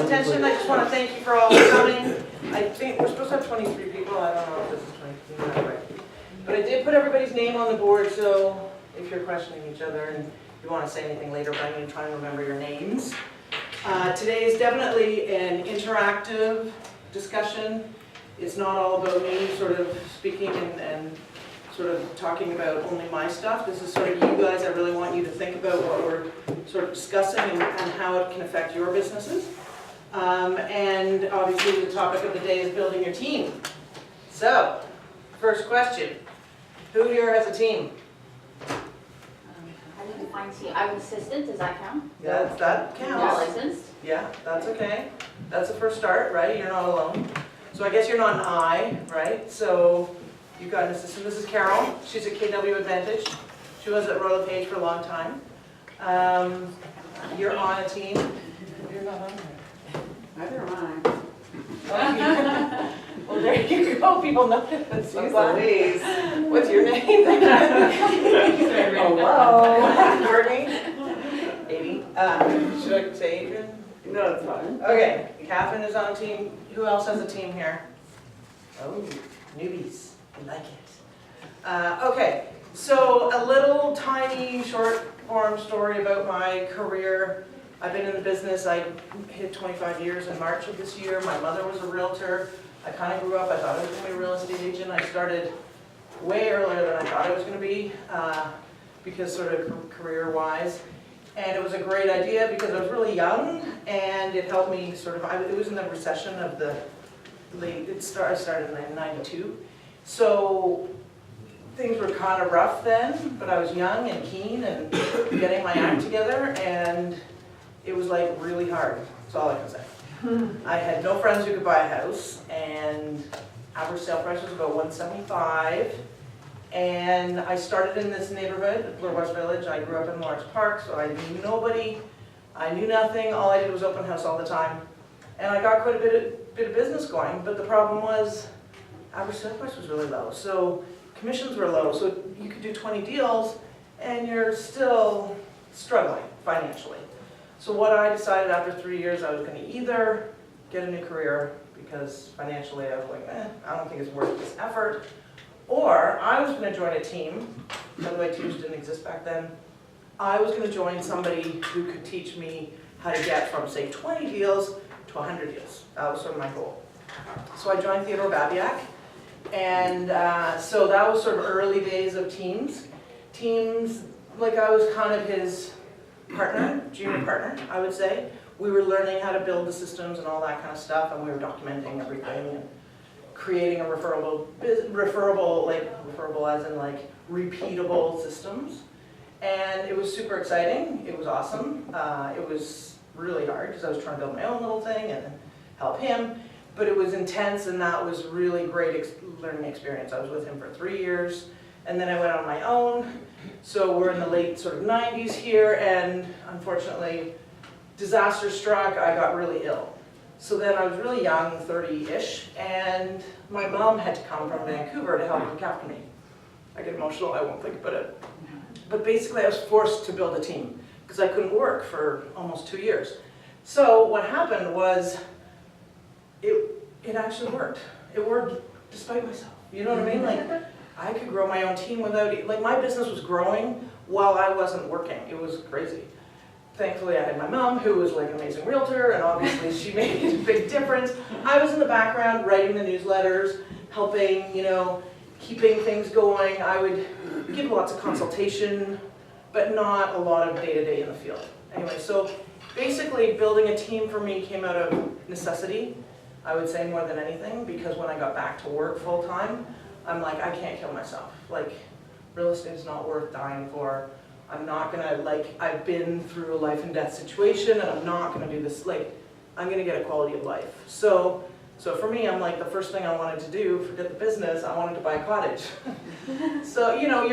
attention. I just want to thank you for all coming. I think we're supposed to have 23 people. I don't know if this is 23, not right. But I did put everybody's name on the board, so if you're questioning each other and you want to say anything later, but I'm going to try and remember your names. Today is definitely an interactive discussion. It's not all about me sort of speaking and sort of talking about only my stuff. This is sort of you guys. I really want you to think about what we're sort of discussing and how it can affect your businesses. And obviously the topic of the day is building your team. So, first question. Who here has a team? I need to find team. I'm an assistant, does that count? Yeah, that counts. Not licensed? Yeah, that's okay. That's the first start, right? You're not alone. So I guess you're not an I, right? So you've got an assistant. This is Carol. She's at KW Advantage. She was at Royal LePage for a long time. You're on a team. You're not on there. Neither am I. Well, there you go. People know it. Jeez Louise. What's your name? Hello. Courtney? Amy? Should I say Adrian? No, it's fine. Okay, Catherine is on a team. Who else has a team here? Oh, newbies. I like it. Okay, so a little tiny short form story about my career. I've been in the business. I hit 25 years in March of this year. My mother was a realtor. I kind of grew up. I thought I was going to be a real estate agent. I started way earlier than I thought I was going to be because sort of career-wise. And it was a great idea because I was really young, and it helped me sort of, it was in the recession of the late, I started in 92. So things were kind of rough then, but I was young and keen and getting my act together, and it was like really hard. That's all I can say. I had no friends who could buy a house, and average sale price was about $175. And I started in this neighborhood, Bloor West Village. I grew up in Lawrence Park, so I knew nobody. I knew nothing. All I did was open house all the time. And I got quite a bit of business going, but the problem was average sale price was really low. So commissions were low, so you could do 20 deals and you're still struggling financially. So what I decided after 3 years, I was going to either get a new career because financially I was like, I don't think it's worth this effort. Or I was going to join a team. By the way, teams didn't exist back then. I was going to join somebody who could teach me how to get from, say, 20 deals to 100 deals. That was sort of my goal. So I joined Theodore Babiak. And so that was sort of early days of teams. Teams, like I was kind of his partner, junior partner, I would say. We were learning how to build the systems and all that kind of stuff, and we were documenting everything. And creating a referable as in like repeatable systems. And it was super exciting. It was awesome. It was really hard because I was trying to build my own little thing and help him. But it was intense, and that was really great learning experience. I was with him for 3 years, and then I went on my own. So we're in the late sort of 90s here, and unfortunately, disaster struck. I got really ill. So then I was really young, 30-ish, and my mom had to come from Vancouver to help look after me. I get emotional, I won't think about it. But basically I was forced to build a team because I couldn't work for almost 2 years. So what happened was, it actually worked. It worked despite myself, you know what I mean? Like, I could grow my own team without, like my business was growing while I wasn't working. It was crazy. Thankfully, I had my mom, who was like an amazing realtor, and obviously she made a big difference. I was in the background writing the newsletters, helping, you know, keeping things going. I would give lots of consultation, but not a lot of day-to-day in the field. Anyway, so basically building a team for me came out of necessity, I would say more than anything, because when I got back to work full-time, I'm like, I can't kill myself. Like, real estate is not worth dying for. I'm not gonna, like, I've been through a life and death situation, and I'm not gonna do this, like, I'm gonna get a quality of life. So for me, I'm like, the first thing I wanted to do, forget the business, I wanted to buy a cottage. So, you know,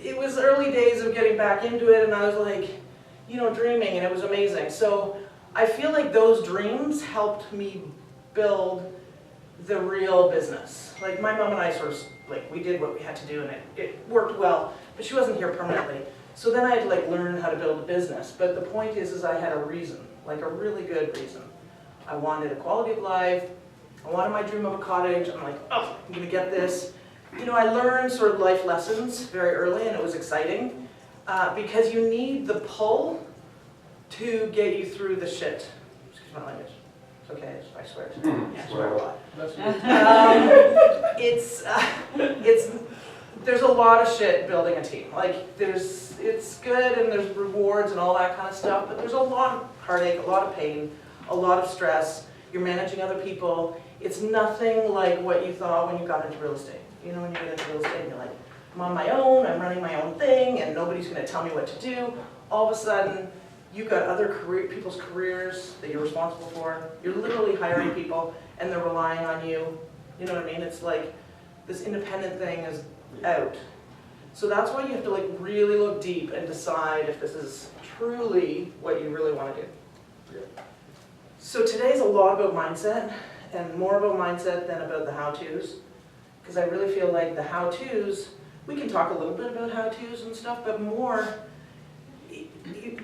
it was early days of getting back into it, and I was like, you know, dreaming, and it was amazing. So I feel like those dreams helped me build the real business. Like, my mom and I sort of, like, we did what we had to do, and it worked well, but she wasn't here permanently. So then I had to like learn how to build a business. But the point is I had a reason, like a really good reason I wanted a quality of life. I wanted my dream of a cottage. I'm like, oh, I'm gonna get this. You know, I learned sort of life lessons very early, and it was exciting because you need the pull to get you through the shit. Excuse my language. It's okay, I swear. I swear a lot. There's a lot of shit building a team. Like, it's good and there's rewards and all that kind of stuff, but there's a lot of heartache, a lot of pain, a lot of stress. You're managing other people. It's nothing like what you thought when you got into real estate. You know, when you get into real estate and you're like, I'm on my own, I'm running my own thing, and nobody's gonna tell me what to do. All of a sudden, you've got other people's careers that you're responsible for. You're literally hiring people and they're relying on you. You know what I mean? It's like this independent thing is out. So that's why you have to like really look deep and decide if this is truly what you really want to do. So today's a lot about mindset, and more about mindset than about the how-tos. Because I really feel like the how-tos, we can talk a little bit about how-tos and stuff, but more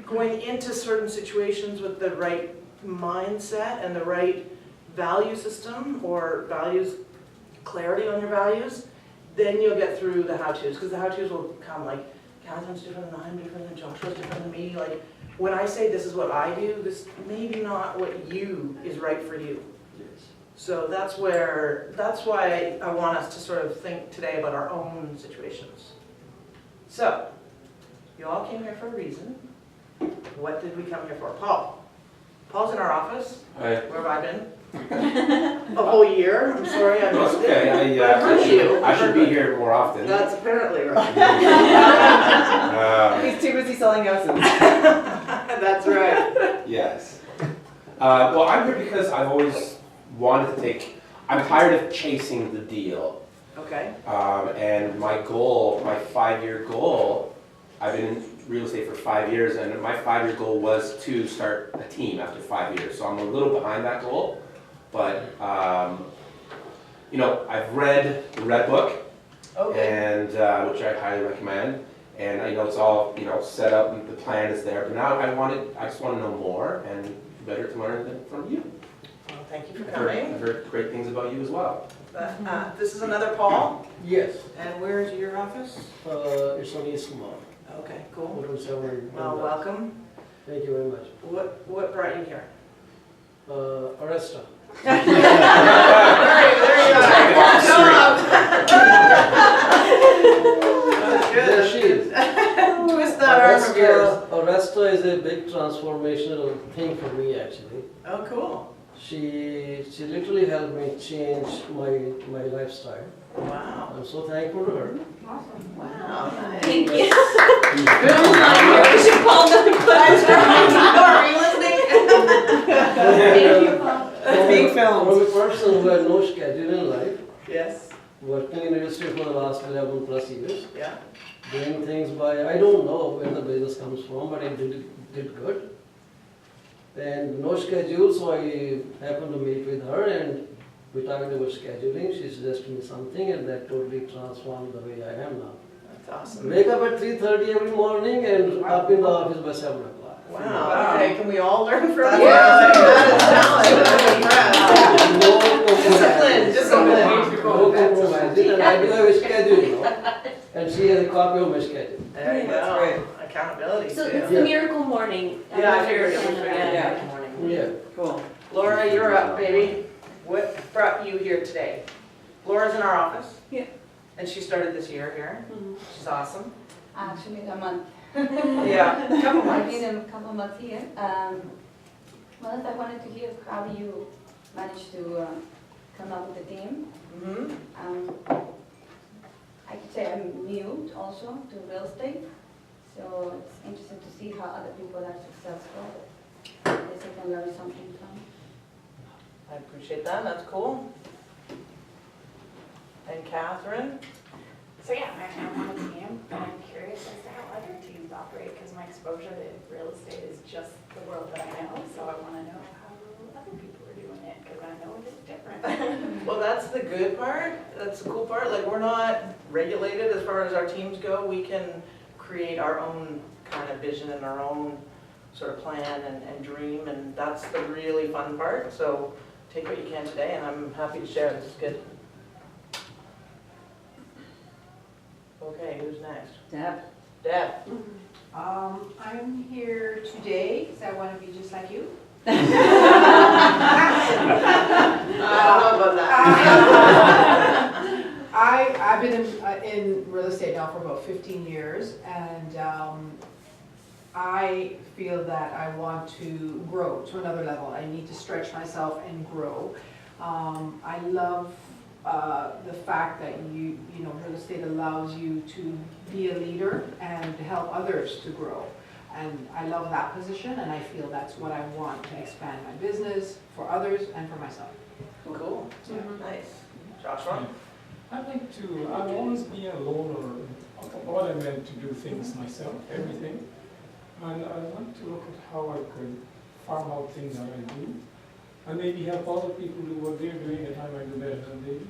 going into certain situations with the right mindset and the right value system or values, clarity on your values, then you'll get through the how-tos. Because the how-tos will come like, Catherine's different than I'm different than Joshua's different than me. Like, when I say this is what I do, this may be not what you is right for you. Yes. So that's why I want us to sort of think today about our own situations. So, you all came here for a reason. What did we come here for? Paul. Paul's in our office. Hi. Where have I been? A whole year? I'm sorry, I No, it's missed okay. it. I heard you. I should be here more often. That's apparently right. He's too busy selling houses. That's right. Yes. Well, I'm here because I've always wanted to I'm tired of chasing the deal. Okay. And my goal, my 5-year goal, I've been in real estate for 5 years, and my 5-year goal was to start a team after 5 years. So I'm a little behind that goal, but you know, I've read the Red Book, and which I highly recommend. And I know it's all set up, and the plan is there. But now I just want to know more, and better to learn than from you. Well, thank you for I've coming. heard great things about you as well. This is another Paul. Yes, And where is your office? it's on East Mall. Okay, cool. 107. Well, welcome. Thank you very much. What brought you here? Arresta. There you go. Show up. That's good. There she is. Twist that arm of yours. Arresta is a big transformational thing for me actually. Oh, cool. She literally helped me change my lifestyle. Wow. I'm so thankful to her. Awesome. Wow. Nice. Thank you. We should call another question. Are you listening? Thank you, Paul. It's being filmed. From a person who had no schedule in life, Yes. working in industry for the last 11 plus years, Yeah. doing things by, I don't know where the business comes from, but I did good. And no schedule, so I happened to meet with her and we talked about scheduling. She suggested me something and that totally transformed the way I am now. That's awesome. Wake up at 3:30 every morning and up in the office by 7 o'clock. Wow. Okay, can we all learn from That's you? awesome. That is talent. I'm impressed. No Discipline. No compromising, and I do have a schedule now. And she has a copy of my schedule. There you That's go. great. Accountability So too. it's the miracle morning. Yeah, I figured it was Yeah. morning. Yeah. Cool. Laura, you're up, baby. What brought you here today? Laura's in our office. Yeah. And she started this year here. She's awesome. Actually, a month. Yeah, a couple I've months. been a couple months here. Well, I wanted to hear how you managed to come up with the team. Mm-hmm. I could say I'm new also to real estate, so it's interesting to see how other people are successful. I guess I can learn something from. I appreciate that. That's cool. And Catherine? So yeah, I'm on the team, and I'm curious as to how other teams operate, because my exposure to real estate is just the world that I know, so I want to know how other people are doing it, because I know it's different. Well, that's the good part. That's the cool part. Like, we're not regulated as far as our teams go. We can create our own kind of vision and our own sort of plan and dream, and that's the really fun part. So take what you can today, and I'm happy to share. This is good. Okay, who's next? Deb. Deb. I'm here today because I want to be just like you. I don't know about that. I've been in real estate now for about 15 years, and I feel that I want to grow to another level. I need to stretch myself and grow. I love the fact that you know, real estate allows you to be a leader and to help others to grow. And I love that position, and I feel that's what I want to expand my business for others and for myself. Cool. Nice. Joshua? I'd like to, I've always been a loner. What I meant to do things myself, everything. And I'd like to look at how I could farm out things that I do. And maybe help other people do what they're doing at a time I do better than they do.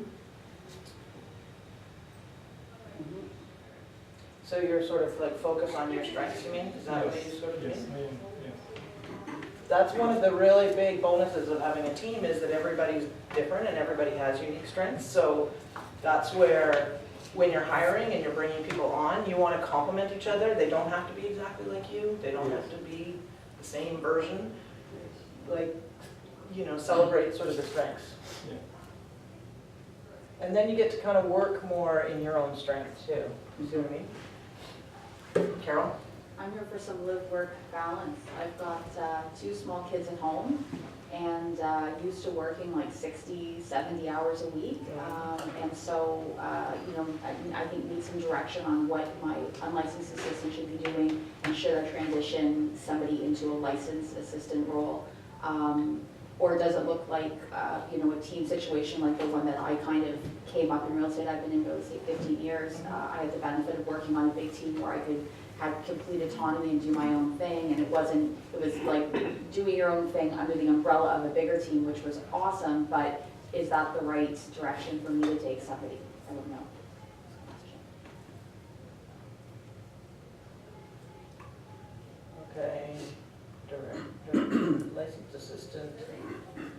So you're sort of like focus on your strengths, you mean? Is that what you sort of Yes, mean? I am, yes. That's one of the really big bonuses of having a team, is that everybody's different and everybody has unique strengths. So that's where, when you're hiring and you're bringing people on, you want to complement each other. They don't have to be exactly like you. They don't have to be the same version. Like, you know, celebrate sort of the strengths. Yeah. And then you get to kind of work more in your own strength too. You see what I mean? Carol? I'm here for some live-work balance. I've got 2 small kids at home, and used to working like 60, 70 hours a week. And so, you know, I think need some direction on what my unlicensed assistant should be doing, and should I transition somebody into a licensed assistant role? Or does it look like, you know, a team situation like the one that I kind of came up in real estate? I've been in real estate 15 years. I had the benefit of working on a big team where I could have complete autonomy and do my own thing, and it was like doing your own thing under the umbrella of a bigger team, which was awesome, but is that the right direction for me to take somebody? I don't know. Okay. Director, licensed assistant,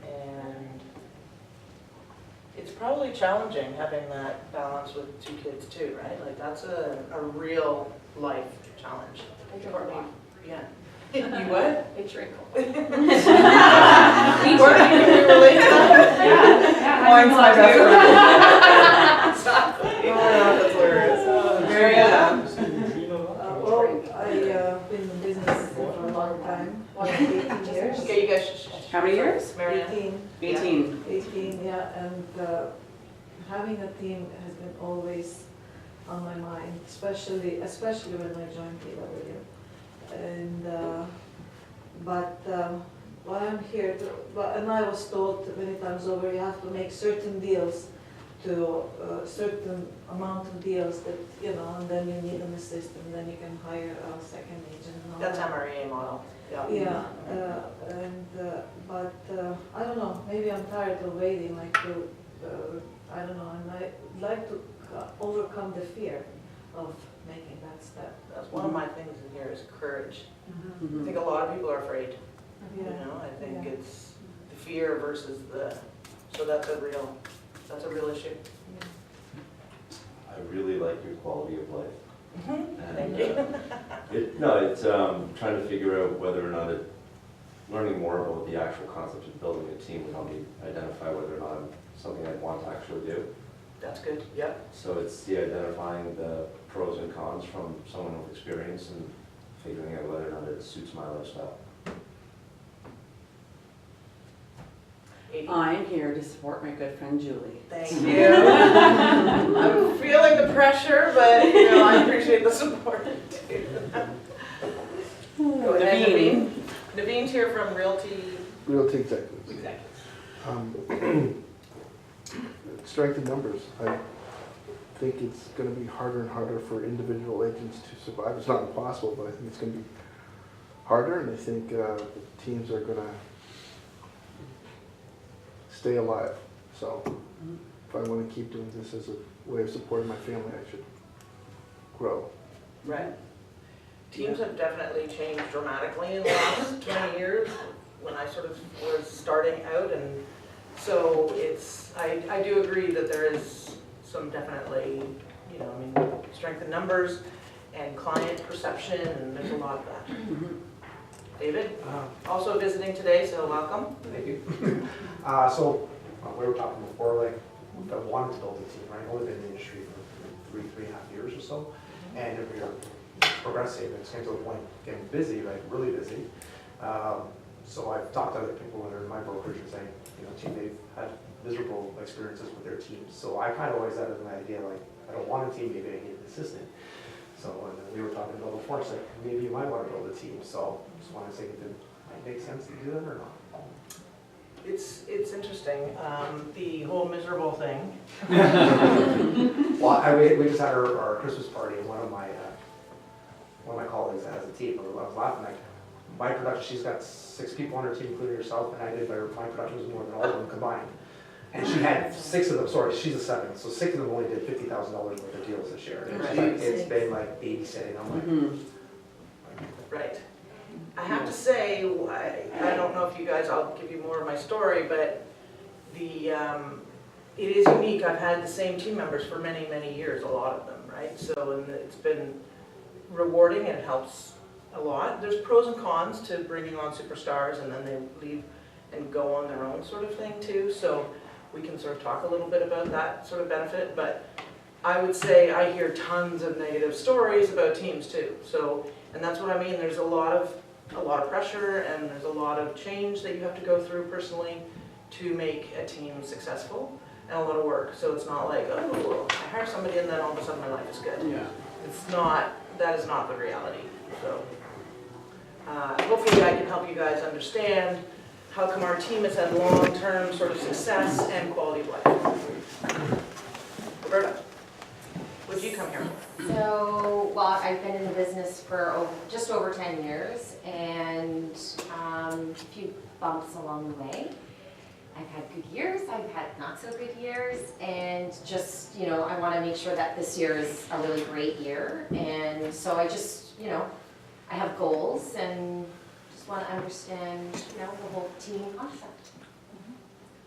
and it's probably challenging having that balance with 2 kids too, right? Like that's a real life challenge. I drink a lot. Yeah. You what? I drink a lot. We work, can we relate to that? Wine's my best friend. Exactly. Oh, that's hilarious. Mariana? Well, I've been in business for a long time, 18 years. Okay, you guys. How many years? Mariana? 18. 18, yeah, and having a team has been always on my mind, especially when I joined PW. And but I'm here, and I was told many times over, you have to make certain deals to a certain amount of deals that, you know, and then you need an assistant, and then you can hire a second agent and all That's that. MREA model. Yeah. Yeah, but I don't know, maybe I'm tired of waiting, like to, I don't know, and I'd like to overcome the fear of making that step. That's one of my things in here is courage. I Mhm. think a lot of people are afraid. You Yeah. know, I think Yeah. it's the fear versus the, so that's a real issue. I really like your quality of life. Thank you. It's trying to figure out whether or not learning more about the actual concept of building a team would help me identify whether or not it's something I'd want to actually do. That's good, yep. So it's identifying the pros and cons from someone with experience and figuring out whether or not it suits my lifestyle. I'm here to support my good friend Julie. Thank you. I'm feeling the pressure, but you know, I appreciate the support too. Go ahead, Naveen. Naveen's here from Realty Executives. Executives. Strength in numbers. I think it's going to be harder and harder for individual agents to survive. It's not impossible, but I think it's going to be harder, and I think the teams are going to stay alive. So if I want to keep doing this as a way of supporting my family, I should grow. Right. Teams have definitely changed dramatically in the last 20 years when I sort of was starting out, and so I do agree that there is some definitely, strength in numbers and client perception, and there's a lot of that. David, also visiting today, so welcome. Thank you. So we were talking before, like, I wanted to build a team, right? I've only been in the industry for 3.5 years or so, and we are progressing. It's getting to the point getting busy, like really busy. So I've talked to other people that are in my brokerage and saying, they've had miserable experiences with their teams. So I kind of always had an idea, like, I don't want a team, maybe I need an assistant. So and then we were talking about before, it's like, maybe you might want to build a team. So just want to say, it might make sense to do that or not. It's interesting, the whole miserable thing. Well, we just had our Christmas party, and one of my colleagues has a team. I was laughing, like, my production, she's got 6 people on her team, including herself, and I did better. My production was more than all of them combined. And she had 6 of them, sorry, she's a 7th, so 6 of them only did $50,000 worth of deals this year. And she's like, it's been like babysitting. I'm like, Right. I have to say, I don't know if you guys, I'll give you more of my story, but it is unique. I've had the same team members for many, many years, a lot of them, right? So and it's been rewarding and it helps a lot. There's pros and cons to bringing on superstars and then they leave and go on their own sort of thing too. So we can sort of talk a little bit about that sort of benefit, but I would say I hear tons of negative stories about teams too. So, and that's what I mean, there's a lot of pressure and there's a lot of change that you have to go through personally to make a team successful and a lot of work. So it's not like, oh, I hire somebody and then all of a sudden my life is good. Yeah. It's not, that is not the reality. So hopefully I can help you guys understand how come our team has had long-term sort of success and quality of life. Roberta, what did you come here for? So, well, I've been in the business for just over 10 years and a few bumps along the way. I've had good years, I've had not so good years, and just, I want to make sure that this year is a really great year. And so I just, I have goals and just want to understand, the whole team concept.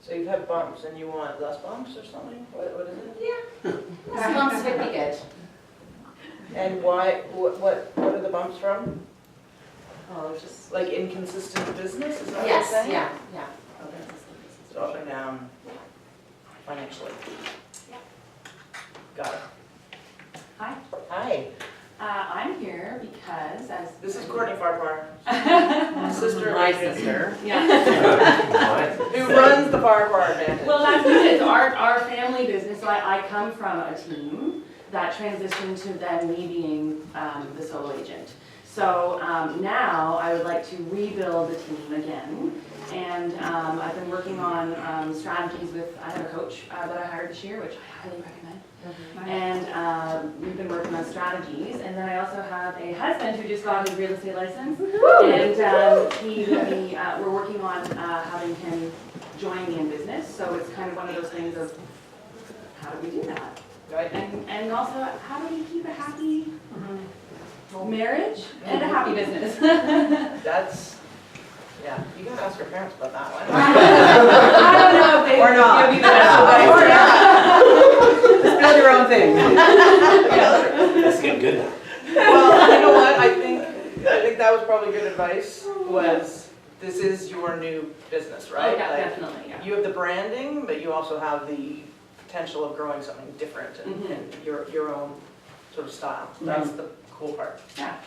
So you've had bumps and you want less bumps or something? What is it? Yeah, less bumps would be good. And why, what are the bumps from? Oh, just. Like inconsistent business, is that what you're Yes, saying? yeah. So up and down financially. Got it. Hi. Hi, I'm here because as. this is Courtney Farquhar, sister of My Adrian, sister. Yeah. who runs the Farquhar Advantage. Well, that's it. It's our family business. So I come from a team that transitioned to then me being the solo agent. So now I would like to rebuild the team again. And I've been working on strategies with, I have a coach that I hired this year, which I highly recommend. And we've been working on strategies. And then I also have a husband who just got his real estate license. And we're working on having him join me in business. So it's kind of one of those things of, how do we do that? Right. And also, how do we keep a happy marriage and a happy business? That's, yeah, you gotta ask your parents about that one. I don't know if they Or not. give you the best advice. Just build your own thing. That's getting good now. Well, you know what, I think that was probably good advice, was this is your new business, right? Oh, yeah, Like, definitely, yeah. you have the branding, but you also have the potential of growing something different and your own sort of style. That's the cool part. Yeah.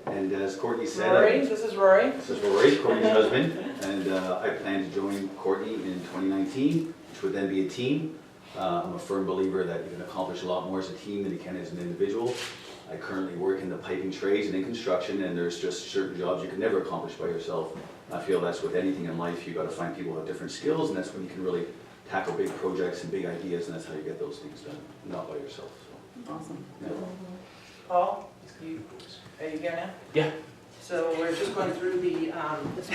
And as Courtney said, Rory, this is Rory. this is Rory, Courtney's husband, and I plan to join Courtney in 2019, which would then be a team. I'm a firm believer that you can accomplish a lot more as a team than you can as an individual. I currently work in the piping trades and in construction, and there's just certain jobs you can never accomplish by yourself. I feel that's with anything in life, you got to find people who have different skills, and that's when you can really tackle big projects and big ideas, and that's how you get those things done, not by yourself. So, Awesome. yeah. Paul, are you here now? Yeah. So we're just going through the,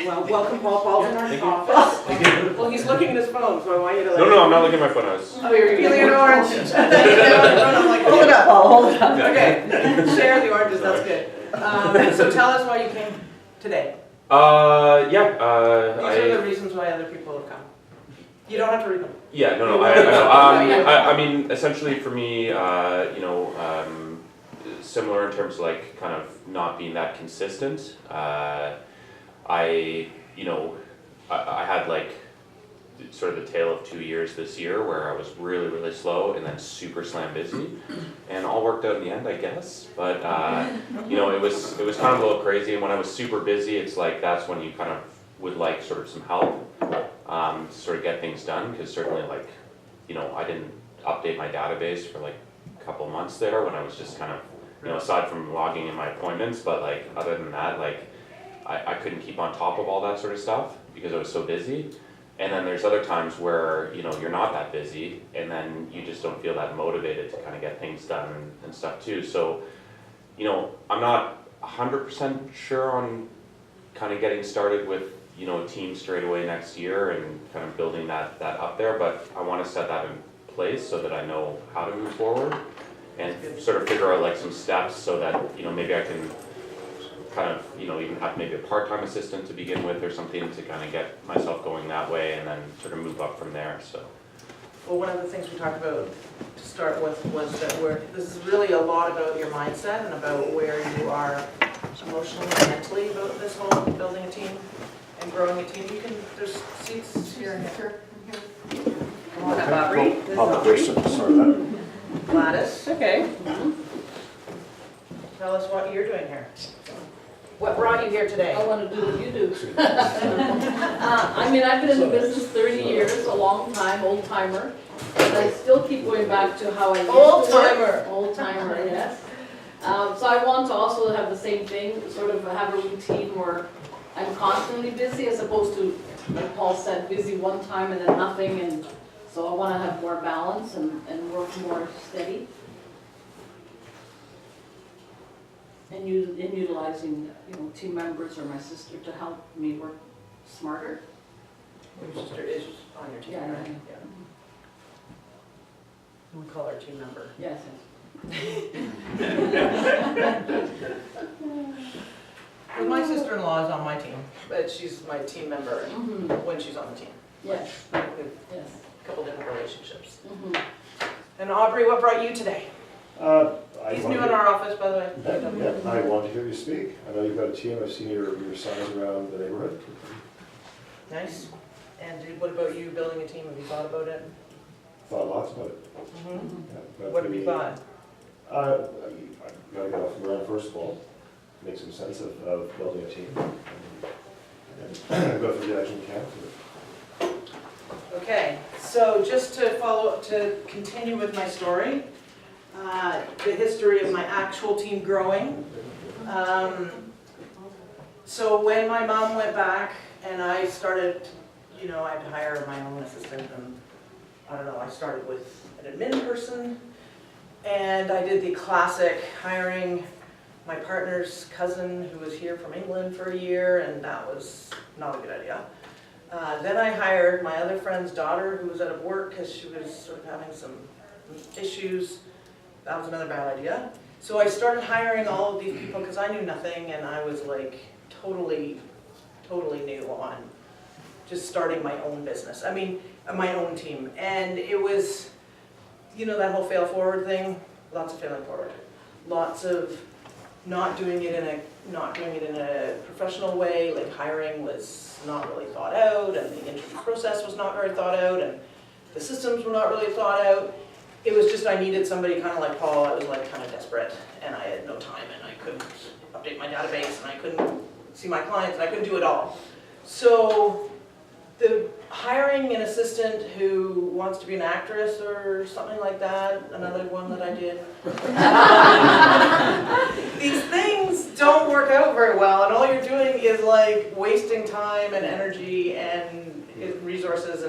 welcome Paul. Paul's in our office. Well, he's looking at his phone, so I want you to No, I'm not looking at my phone. I was. Oh, you're feeling an orange. I'm like, hold it up, Paul, hold it up. Okay, share the oranges, that's good. So tell us why you came today. Yeah. These are the reasons why other people have come. You don't have to read them. Yeah, no, I know. I mean, essentially for me, similar in terms of like kind of not being that consistent. I had like sort of the tale of 2 years this year where I was really, really slow and then super slam busy, and all worked out in the end, I guess. But it was kind of a little crazy. And when I was super busy, it's like that's when you kind of would like sort of some help to sort of get things done, because certainly like I didn't update my database for like a couple months there when I was just kind of aside from logging in my appointments, but like other than that, like I couldn't keep on top of all that sort of stuff because I was so busy. And then there's other times where you're not that busy, and then you just don't feel that motivated to kind of get things done and stuff too. So I'm not 100% sure on kind of getting started with a team straight away next year and kind of building that up there, but I want to set that in place so that I know how to move forward and sort of figure out like some steps so that maybe I can kind of even have maybe a part-time assistant to begin with or something to kind of get myself going that way, and then sort of move up from there. So well, one of the things we talked about to start with was that this is really a lot about your mindset and about where you are emotionally and mentally about this whole building a team and growing a team. There's seats here and here. Come on up, Aubrey. This is Aubrey. Gladys. Okay. Tell us what you're doing here. What brought you here today? I want to do what you do. I've been in the business 30 years, a long time, old timer. And I still keep going back to how I used to work. Old timer, yes. So I want to also have the same thing, sort of have a routine where I'm constantly busy as opposed to, like Paul said, busy one time and then nothing. And so I want to have more balance and work more steady. And utilizing, team members or my sister to help me work smarter. Your sister is on your team, right? Yeah. We call her team member. Yes. Well, my sister-in-law is on my team, but she's my team member when she's on the team. Yes. We have Yes. a couple different relationships. And Aubrey, what brought you today? He's new in our office, by the way. Yeah, I wanted to hear you speak. I know you've got a team. I've seen your signs around the neighborhood. Nice. And what about you building a team? Have you thought about it? Thought lots about it. Yeah, What have you thought? I gotta get off the ground first of all, make some sense of building a team, and go through the action we can. Okay, so just to continue with my story, the history of my actual team growing. So when my mom went back and I started, I had to hire my own assistant, and I started with an admin person, and I did the classic hiring my partner's cousin who was here from England for a year, and that was not a good idea. Then I hired my other friend's daughter who was out of work because she was sort of having some issues. That was another bad idea. So I started hiring all of these people because I knew nothing, and I was like totally new on just starting my own business. My own team. And it was, that whole fail forward thing, lots of failing forward. Lots of not doing it in a professional way, like hiring was not really thought out, and the interview process was not very thought out, and the systems were not really thought out. It was just I needed somebody kind of like Paul. I was like kind of desperate, and I had no time, and I couldn't update my database, and I couldn't see my clients, and I couldn't do it all. So the hiring an assistant who wants to be an actress or something like that, another one that I did. These things don't work out very well, and all you're doing is like wasting time and energy and resources.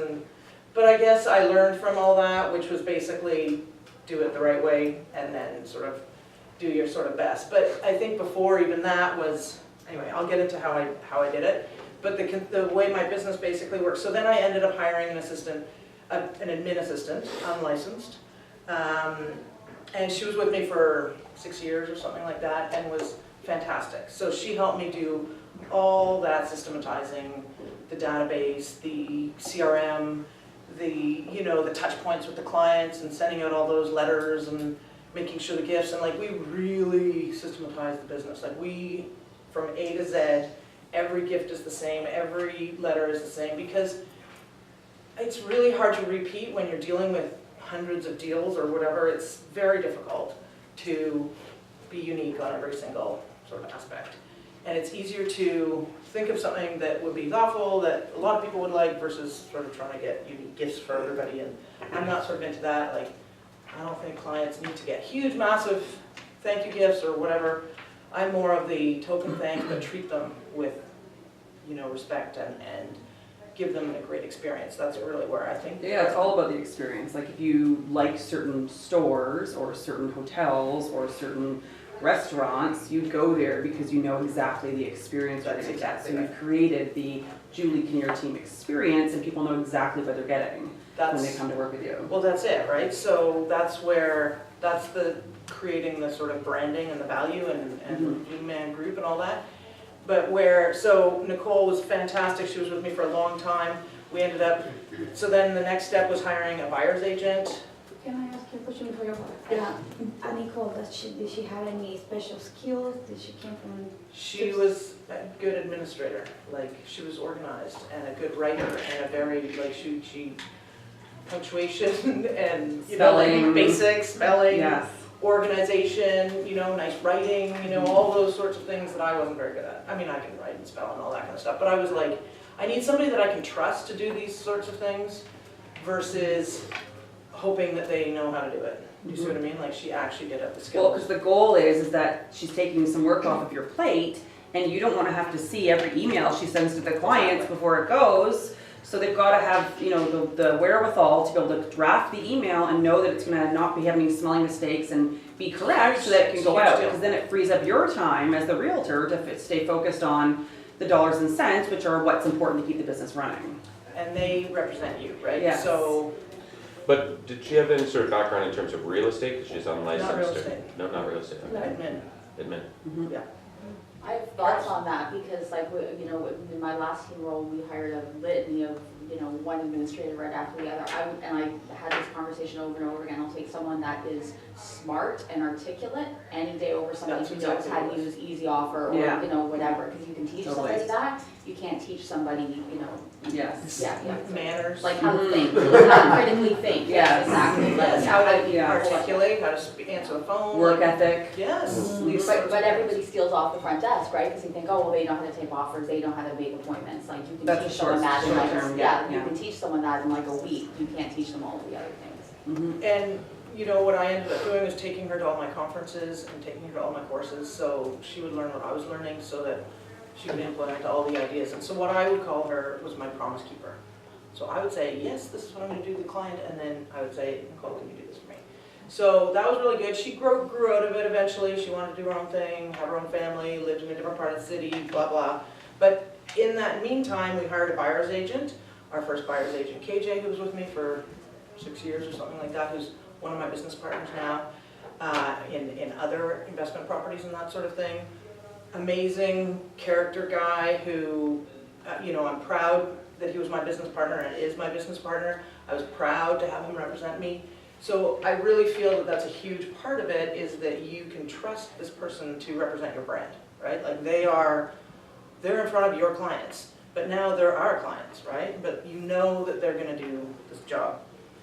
But I guess I learned from all that, which was basically do it the right way and then sort of do your sort of best. But I think before even that was anyway, I'll get into how I did it. But the way my business basically works, so then I ended up hiring an assistant, an admin assistant, unlicensed. And she was with me for 6 years or something like that and was fantastic. So she helped me do all that systematizing, the database, the CRM, the touch points with the clients and sending out all those letters and making sure the gifts, and like we really systematized the business. Like we, from A to Z, every gift is the same, every letter is the same, because it's really hard to repeat when you're dealing with hundreds of deals or whatever. It's very difficult to be unique on every single sort of aspect. And it's easier to think of something that would be thoughtful, that a lot of people would like, versus sort of trying to get unique gifts for everybody. And I'm not sort of into that. Like, I don't think clients need to get huge, massive thank you gifts or whatever. I'm more of the token thank, but treat them with, respect and give them a great experience. That's really where I think. Yeah, it's all about the experience. Like if you like certain stores or certain hotels or certain restaurants, you go there because you know exactly the experience you're going to get. Exactly So right. we've created the Julie Kinnear team experience, and people know exactly what they're getting when they come to work with you. Well, that's it, right? So that's the creating the sort of branding and the value and Blue Man Group and all that. But so Nicole was fantastic. She was with me for a long time. We ended up, so then the next step was hiring a buyer's agent. Can I ask you a question before you? Nicole, did she have any special skills? Did she came from? She was a good administrator. Like, she was organized and a good writer and a very, like, she punctuation and, Spelling. basic spelling. Yes. Organization, nice writing, all those sorts of things that I wasn't very good at. I mean, I can write and spell and all that kind of stuff, but I was like, I need somebody that I can trust to do these sorts of things versus hoping that they know how to do it. Do you see what I mean? Like, she actually did have the Well, skills. because the goal is that she's taking some work off of your plate, and you don't want to have to see every email she sends to the clients before it goes. So they've got to have, the wherewithal to be able to draft the email and know that it's going to not be having any spelling mistakes and be correct so that it can go out. Because then it frees up your time as the realtor to stay focused on the dollars and cents, which are what's important to keep the business running. And they represent you, right? Yes. So, But did she have any sort of background in terms of real estate? Because she's unlicensed. Not real or- estate. No, not real estate. Okay. admin. Admin. Yeah. I have thoughts on that because in my last team role, we hired a litany of, one administrator right after the other. I had this conversation over and over again. I'll take someone that is smart and articulate any day over somebody That's who exactly knows how what to it use easy offer or, Yeah. whatever. Because you can teach Totally. somebody that. You can't teach somebody, Yes. yeah. Manners. Like how to think, how to critically think. Yes. Exactly. Like Yes, how to Yeah. articulate, how to answer the phone. Work ethic. Yes. Mhm. these sorts But of but things. everybody steals off the front desk, right? Because you think, oh, well, they know how to take offers, they know how to make appointments. Like you can That's teach a someone that in short like, term, yeah, you yeah. can teach someone that in like a week. You can't teach them all the other things. Mhm. And what I ended up doing was taking her to all my conferences and taking her to all my courses, so she would learn what I was learning so that she could implement all the ideas. And so what I would call her was my promise keeper. So I would say, yes, this is what I'm going to do with the client, and then I would say, Nicole, can you do this for me? So that was really good. She grew out of it eventually. She wanted to do her own thing, have her own family, lived in a different part of the city, blah, blah. But in that meantime, we hired a buyer's agent, our first buyer's agent, KJ, who was with me for 6 years or something like that, who's one of my business partners now, in other investment properties and that sort of thing. Amazing character guy who, I'm proud that he was my business partner and is my business partner. I was proud to have him represent me. So I really feel that that's a huge part of it, is that you can trust this person to represent your brand, right? Like they're in front of your clients, but now they're our clients, right? But you know that they're gonna do this job.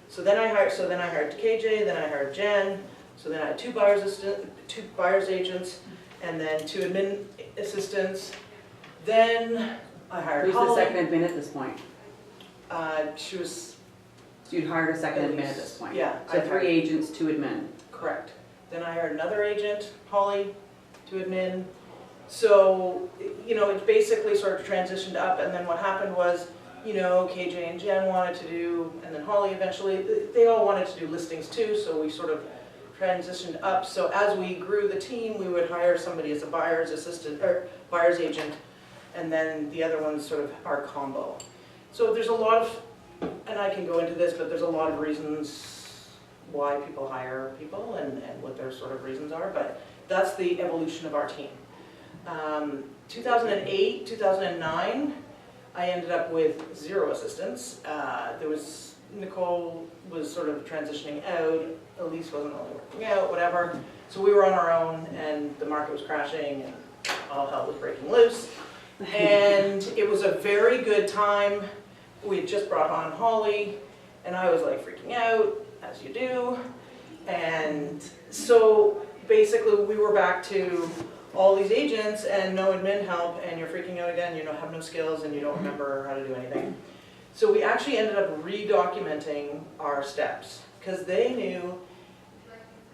So then I hired KJ, then I hired Jen, so then I had two buyer's agents, and then 2 admin assistants. Then I hired Who's the Holly. second admin at this point? She was, So you'd hired a second admin at this point? yeah. So I 3 hired- agents, 2 admin. Correct. Then I hired another agent, Holly, to admin. So, it basically sort of transitioned up, and then what happened was, KJ and Jen wanted to do, and then Holly eventually, they all wanted to do listings too, so we sort of transitioned up. So as we grew the team, we would hire somebody as a buyer's assistant, or buyer's agent, and then the other one's sort of our combo. So there's a lot of, and I can go into this, but there's a lot of reasons why people hire people and what their sort of reasons are, but that's the evolution of our team. 2008, 2009, I ended up with 0 assistants. Nicole was sort of transitioning out, Elise wasn't really working out, whatever. So we were on our own and the market was crashing and all hell was breaking loose. And it was a very good time. We had just brought on Holly and I was like freaking out, as you do. And so basically we were back to all these agents and no admin help and you're freaking out again, you don't have no skills and you don't remember how to do anything. So we actually ended up re-documenting our steps because they knew,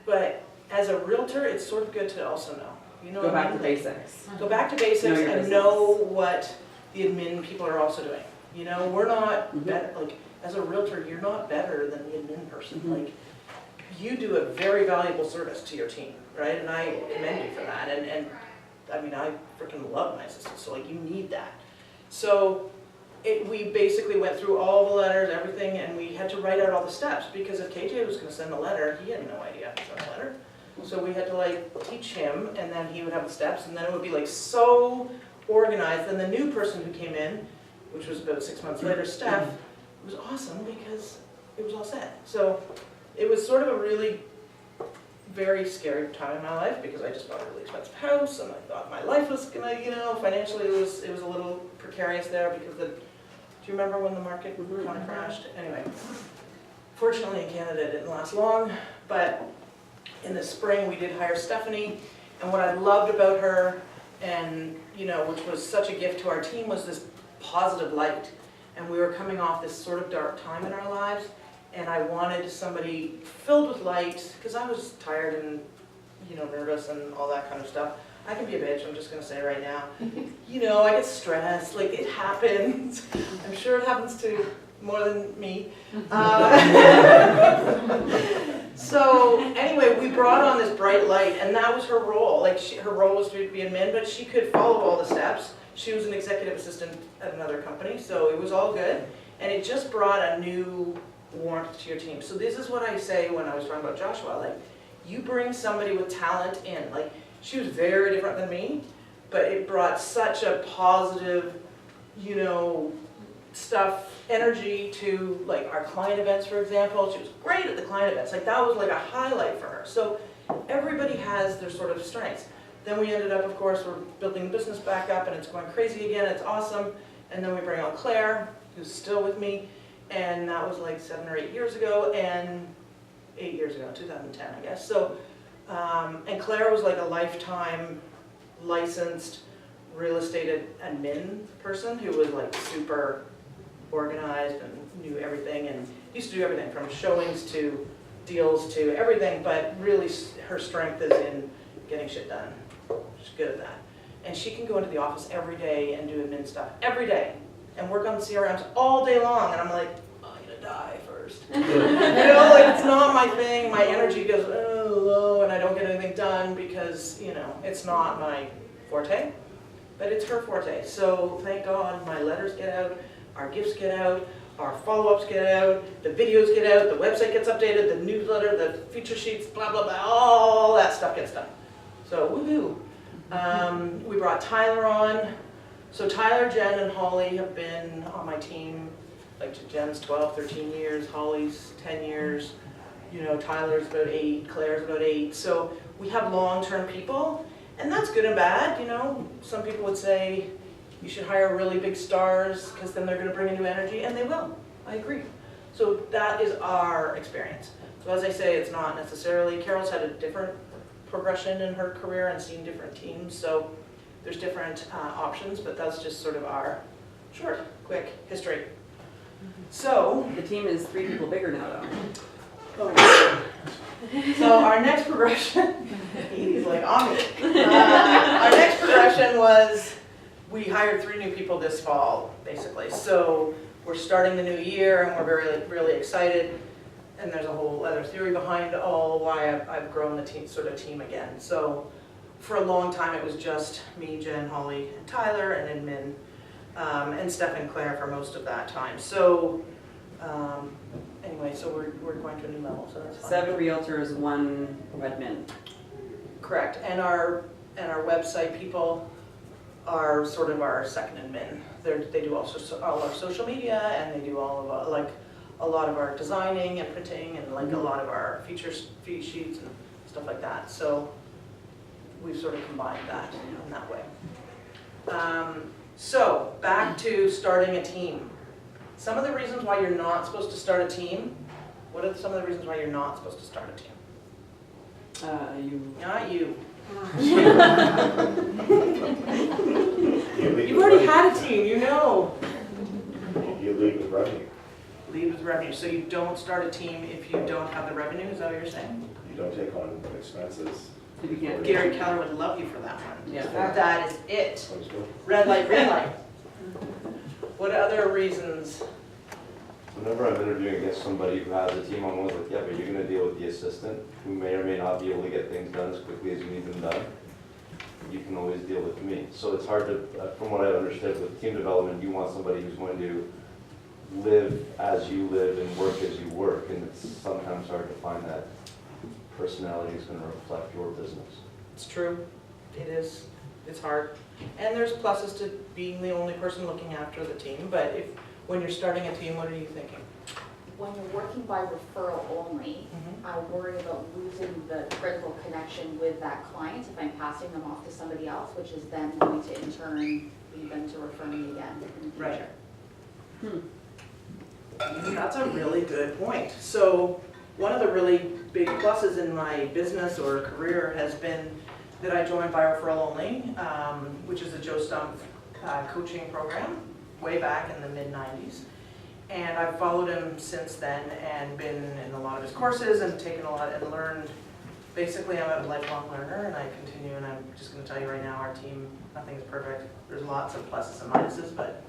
but as a realtor, it's sort of good to also know. You know, Go back to basics. Go back to basics Know your and business. know what the admin people are also doing. You know, we're not better, like, as a realtor, you're not better than the admin person. Like, you do a very valuable service to your team, right? And I commend you for that. And I mean, I freaking love my assistants, so like, you need that. So we basically went through all the letters, everything, and we had to write out all the steps because if KJ was gonna send a letter, he had no idea how to send a letter. So we had to like teach him, and then he would have the steps, and then it would be like so organized. And the new person who came in, which was about 6 months later, Steph, it was awesome because it was all set. So it was sort of a really very scary time in my life because I just bought a really expensive house and I thought my life was gonna, you know, financially it was a little precarious there because do you remember when the market kind of crashed? Anyway, fortunately in Canada it didn't last long, but in the spring we did hire Stephanie, and what I loved about her, and you know, which was such a gift to our team, was this positive light. And we were coming off this sort of dark time in our lives, and I wanted somebody filled with light, because I was tired and, you know, nervous and all that kind of stuff. I can be a bitch, I'm just going to say right now. You know, I get stressed, like it happens. I'm sure it happens to more than me. So anyway, we brought on this bright light, and that was her role. Like her role was to be admin, but she could follow all the steps. She was an executive assistant at another company, so it was all good. And it just brought a new warmth to your team. So this is what I say when I was talking about Joshua, like, you bring somebody with talent in. Like, she was very different than me, but it brought such a positive, you know, energy to like our client events, for example. She was great at the client events. Like that was like a highlight for her. So everybody has their sort of strengths. Then we ended up, of course, we're building the business back up and it's going crazy again. It's awesome. And then we bring on Claire, who's still with me. And that was like 7 or 8 years ago, and 8 years ago, 2010, I guess. So, and Claire was like a lifetime licensed real estate admin person who was like super organized and knew everything and used to do everything from showings to deals to everything, but really her strength is in getting shit done. She's good at that. And she can go into the office every day and do admin stuff every day and work on the CRMs all day long. And I'm like, I'm gonna die first. You know, like it's not my thing. My energy goes low and I don't get anything done because, you know, it's not my forte, but it's her forte. So thank God my letters get out, our gifts get out, our follow-ups get out, the videos get out, the website gets updated, the newsletter, the feature sheets, blah, blah, blah, all that stuff gets done. So woohoo. We brought Tyler on. So Tyler, Jen, and Holly have been on my team, like Jen's 12, 13 years, Holly's 10 years, you know, Tyler's about 8, Claire's about 8. So we have long-term people, and that's good and bad, you know. Some people would say, you should hire really big stars because then they're going to bring a new energy, and they will. I agree. So that is our experience. So as I say, it's not necessarily, Carol's had a different progression in her career and seen different teams, so there's different options, but that's just sort of our short, quick history. So the team is 3 people bigger now, though. So our next progression, he's like on me. Our next progression was, we hired 3 new people this fall, basically. So we're starting the new year and we're really excited. and there's a whole other theory behind why I've grown the team again. So for a long time, it was just me, Jen, Holly, and Tyler, and admin, and Steph and Claire for most of that time. So anyway, so we're going to a new level, so that's fine. 7 realtors, 1 admin. Correct, and our website people are sort of our second admin. They do also all our social media, and they do all of like a lot of our designing and printing, and like a lot of our feed sheets and stuff like that. So we've sort of combined that in that way. So back to starting a team. Some of the reasons why you're not supposed to start a team. What are some of the reasons why you're not supposed to start a team? Not you. You've already had a team, you know. You lead with revenue. Lead with revenue. So you don't start a team if you don't have the revenue, is that what you're saying? You don't take on expenses. Gary Keller would love you for that one. Yeah. That is it. Understood. Red light, green light. What other reasons? Whenever I'm interviewing against somebody who has a team, I'm always like, yeah, but you're gonna deal with the assistant, who may or may not be able to get things done as quickly as you need them done. You can always deal with me. So it's hard to, from what I've understood with team development, you want somebody who's going to live as you live and work as you work, and it's sometimes hard to find that personality is gonna reflect your business. It's true. It is. It's hard. And there's pluses to being the only person looking after the team, but when you're starting a team, what are you thinking? When you're working by referral only, I worry about losing the critical connection with that client if I'm passing them off to somebody else, which is then going to in turn lead them to refer me again in the future. Right. That's a really good point. So one of the really big pluses in my business or career has been that I joined by referral only, which is a Joe Stumpf coaching program way back in the mid-90s. And I've followed him since then and been in a lot of his courses and taken a lot and learned. Basically, I'm a lifelong learner, and I continue, and I'm just going to tell you right now, our team, nothing is perfect. There's lots of pluses and minuses, but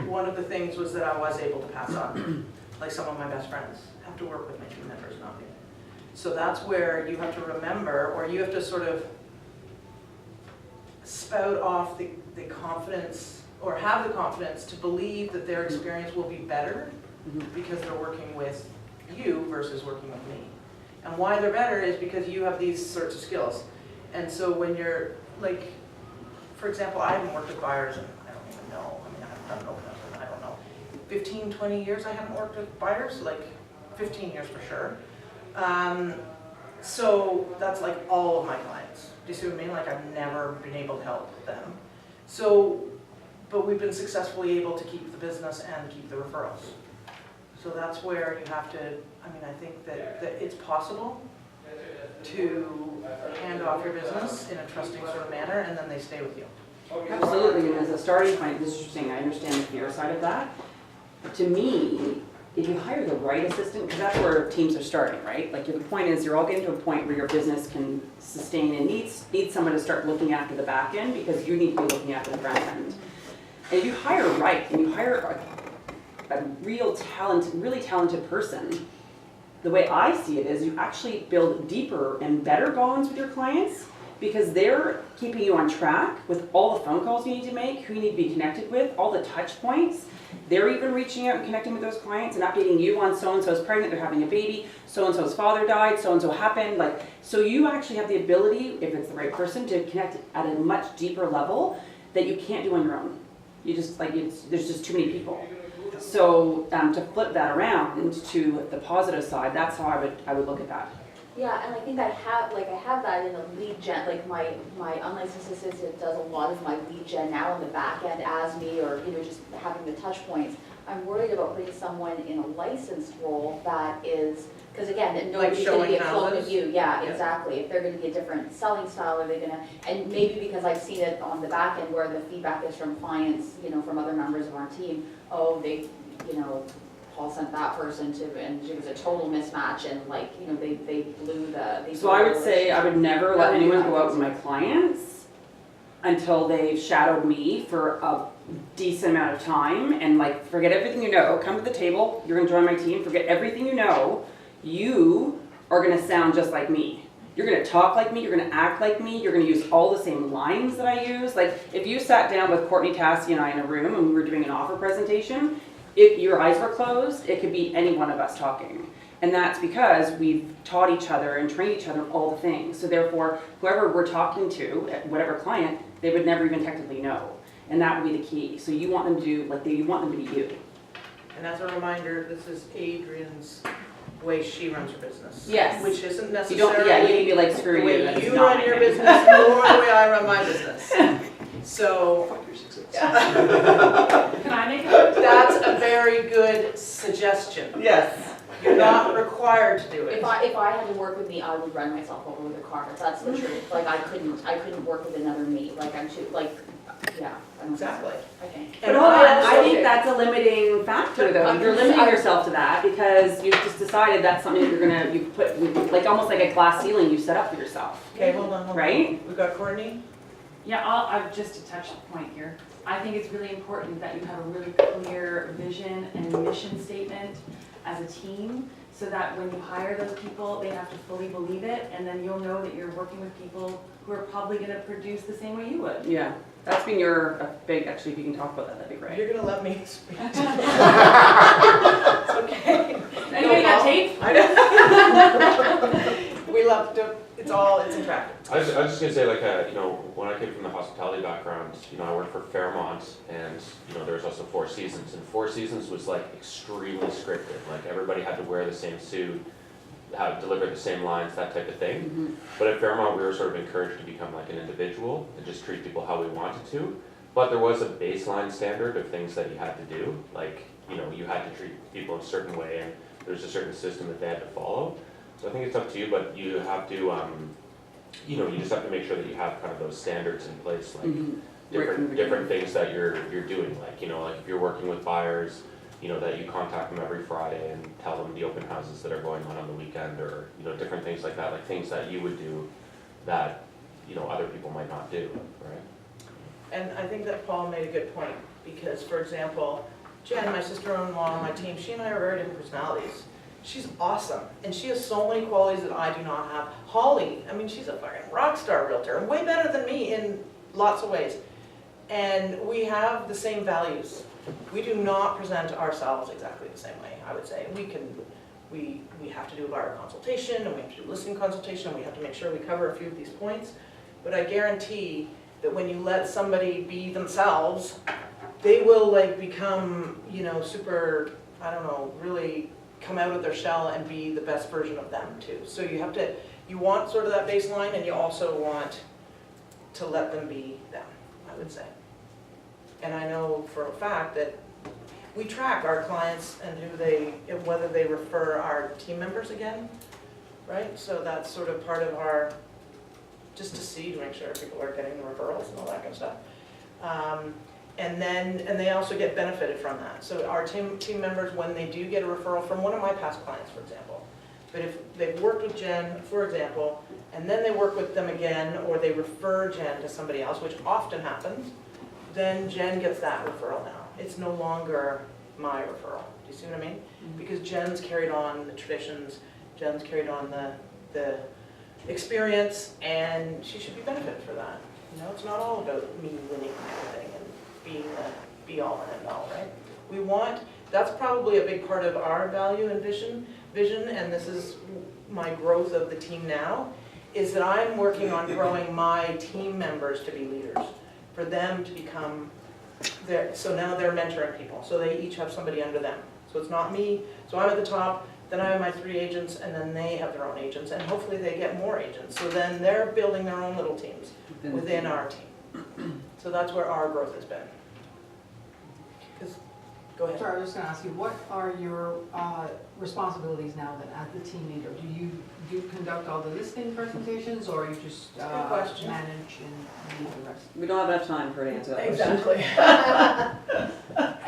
one of the things was that I was able to pass on. Like some of my best friends have to work with my team members, not me. So that's where you have to remember, or you have to sort of spout off the confidence, or have the confidence to believe that their experience will be better because they're working with you versus working with me. And why they're better is because you have these sorts of skills. And so when you're, like, for example, I haven't worked with buyers in, I don't even know, I mean, I haven't done an open house in, I don't know, 15, 20 years I haven't worked with buyers, like 15 years for sure. So that's like all of my clients. Do you see what I mean? Like I've never been able to help them. So, but we've been successfully able to keep the business and keep the referrals. So that's where you have to, I mean, I think that it's possible to hand off your business in a trusting sort of manner, and then they stay with you. Absolutely, and as a starting point, this is interesting, I understand the fear side of that. But to me, if you hire the right assistant, because that's where teams are starting, right? Like the point is you're all getting to a point where your business can sustain and needs someone to start looking after the back end because you need to be looking after the front end. And if you hire right and you hire a really talented person, the way I see it is you actually build deeper and better bonds with your clients because they're keeping you on track with all the phone calls you need to make, who you need to be connected with, all the touch points. They're even reaching out and connecting with those clients and updating you on so-and-so's pregnant, they're having a baby, so-and-so's father died, so-and-so happened. Like, so you actually have the ability, if it's the right person, to connect at a much deeper level that you can't do on your own. You just, like, there's just too many people. So to flip that around to the positive side, that's how I would look at that. Yeah, and I think I have that in a lead gen, like my unlicensed assistant does a lot of my lead gen now in the back end as me, or just having the touch points. I'm worried about putting someone in a licensed role that is, because again, nobody's going to be a clone of you. Yeah, exactly. If they're going to be a different selling style, are they going to, and maybe because I've seen it on the back end where the feedback is from clients, from other members of our team, oh, they, Paul sent that person to, and it was a total mismatch, and they blew the. So I would say I would never let anyone go out with my clients until they've shadowed me for a decent amount of time, and forget everything you know, come to the table, you're gonna join my team, forget everything you know, you are gonna sound just like me. You're gonna talk like me, you're gonna act like me, you're gonna use all the same lines that I use. Like, if you sat down with Courtney, Tassie, and I in a room and we were doing an offer presentation, if your eyes were closed, it could be any one of us talking. And that's because we've taught each other and trained each other all the things. So therefore, whoever we're talking to, whatever client, they would never even technically know. And that would be the key. So you want them to do, like, you want them to be you. And as a reminder, this is Adrian's way she runs her business. Yes. Which isn't You necessarily don't, yeah, you can be like, screw the you. way That's you not run my your thing. business or the way I run my business. So Fuck your success. Can I make a? that's a very good suggestion. Yes. You're not required to do it. If I had to work with me, I would run myself over with a car, that's the truth. Like, I couldn't work with another me, like, I'm too, like, yeah. I don't think so. Exactly. I think. But hold on, I also- think that's a limiting factor though. You're limiting yourself to that because you've just decided that's something that you put, like almost like a glass ceiling you set up for yourself. Okay, hold on. Right? We've got Courtney. Yeah, I've just to touch the point here. I think it's really important that you have a really clear vision and mission statement as a team, so that when you hire those people, they have to fully believe it, and then you'll know that you're working with people who are probably gonna produce the same way you would. Yeah. That's been your big, actually, if you can talk about that, that'd be great. You're gonna let me speak. It's okay. Anybody got tape? I know. We love to, it's interactive. I was just gonna say, like, you know, when I came from the hospitality background, you know, I worked for Fairmont, and, you know, there was also Four Seasons, and Four Seasons was, like, extremely scripted. Like, everybody had to wear the same suit, have deliver the same lines, that type of thing. Mm-hmm. But at Fairmont, we were sort of encouraged to become like an individual and just treat people how we wanted to. But there was a baseline standard of things that you had to do. Like, you know, you had to treat people in a certain way, and there's a certain system that they had to follow. So I think it's up to you, but you have to, you know, you just have to make sure that you have kind of those standards in place, like different things that you're doing. Like, you know, like if you're working with buyers, you know, that you contact them every Friday and tell them the open houses that are going on the weekend, or, you know, different things like that, like things that you would do that, you know, other people might not do, right? And I think that Paul made a good point, because, for example, Jen, my sister-in-law on my team, she and I are very different personalities. She's awesome, and she has so many qualities that I do not have. Holly, I mean, she's a fucking rock star realtor, and way better than me in lots of ways. And we have the same values. We do not present ourselves exactly the same way, I would say. We have to do a buyer consultation, and we have to do listing consultation, and we have to make sure we cover a few of these points. But I guarantee that when you let somebody be themselves, they will like become, you know, super, I don't know, really come out of their shell and be the best version of them too. So you want sort of that baseline, and you also want to let them be them, I would say. And I know for a fact that we track our clients and whether they refer our team members again, right? So that's sort of part of our, just to see, to make sure people are getting the referrals and all that kind of stuff. And they also get benefited from that. So our team members, when they do get a referral from one of my past clients, for example, but if they've worked with Jen, for example, and then they work with them again, or they refer Jen to somebody else, which often happens, then Jen gets that referral now. It's no longer my referral. Do you see what I mean? Because Jen's carried on the traditions, Jen's carried on the experience, and she should be benefited for that. You know, it's not all about me winning everything and being the be-all and end-all, right? That's probably a big part of our value and vision, and this is my growth of the team now, is that I'm working on growing my team members to be leaders, for them to become so now they're mentoring people, so they each have somebody under them. So it's not me, so I'm at the top, then I have my 3 agents, and then they have their own agents, and hopefully they get more agents. So then they're building their own little teams within our team. So that's where our growth has been. Go ahead. Sorry, I was just going to ask you, what are your responsibilities now then as the team leader? Do you conduct all the listing presentations, or you just manage and lead the rest? We don't have enough time for an answer to that question. Exactly.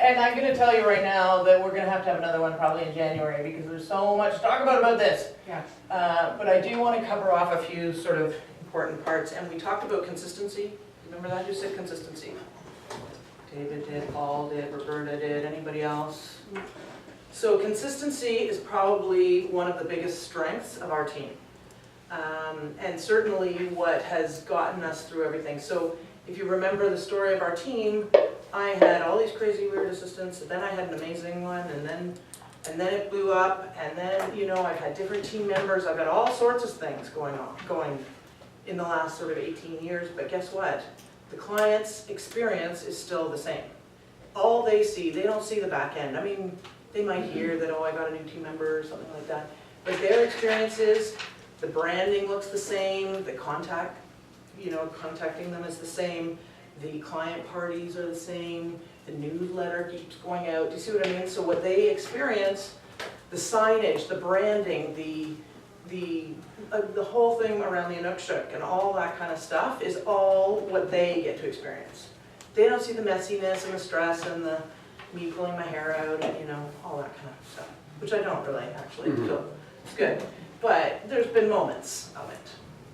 And I'm going to tell you right now that we're going to have another one probably in January, because there's so much to talk about this. Yes. But I do want to cover off a few sort of important parts. And we talked about consistency. Remember that? Who said consistency? David did, Paul did, Roberta did, anybody else? So consistency is probably one of the biggest strengths of our team. And certainly what has gotten us through everything. So if you remember the story of our team, I had all these crazy weird assistants, and then I had an amazing one, and then it blew up, and then, you know, I've had different team members, I've got all sorts of things going in the last sort of 18 years, but guess what? The client's experience is still the same. All they see, they don't see the back end. I mean, they might hear that, oh, I got a new team member or something like that, but their experience is, the branding looks the same, the contact, you know, contacting them is the same, the client parties are the same, the newsletter keeps going out. Do you see what I mean? So what they experience, the signage, the branding, the whole thing around the Inukshuk and all that kind of stuff is all what they get to experience. They don't see the messiness and the stress and the me pulling my hair out and, you know, all that kind of stuff, which I don't really actually, so it's good. But there's been moments of it.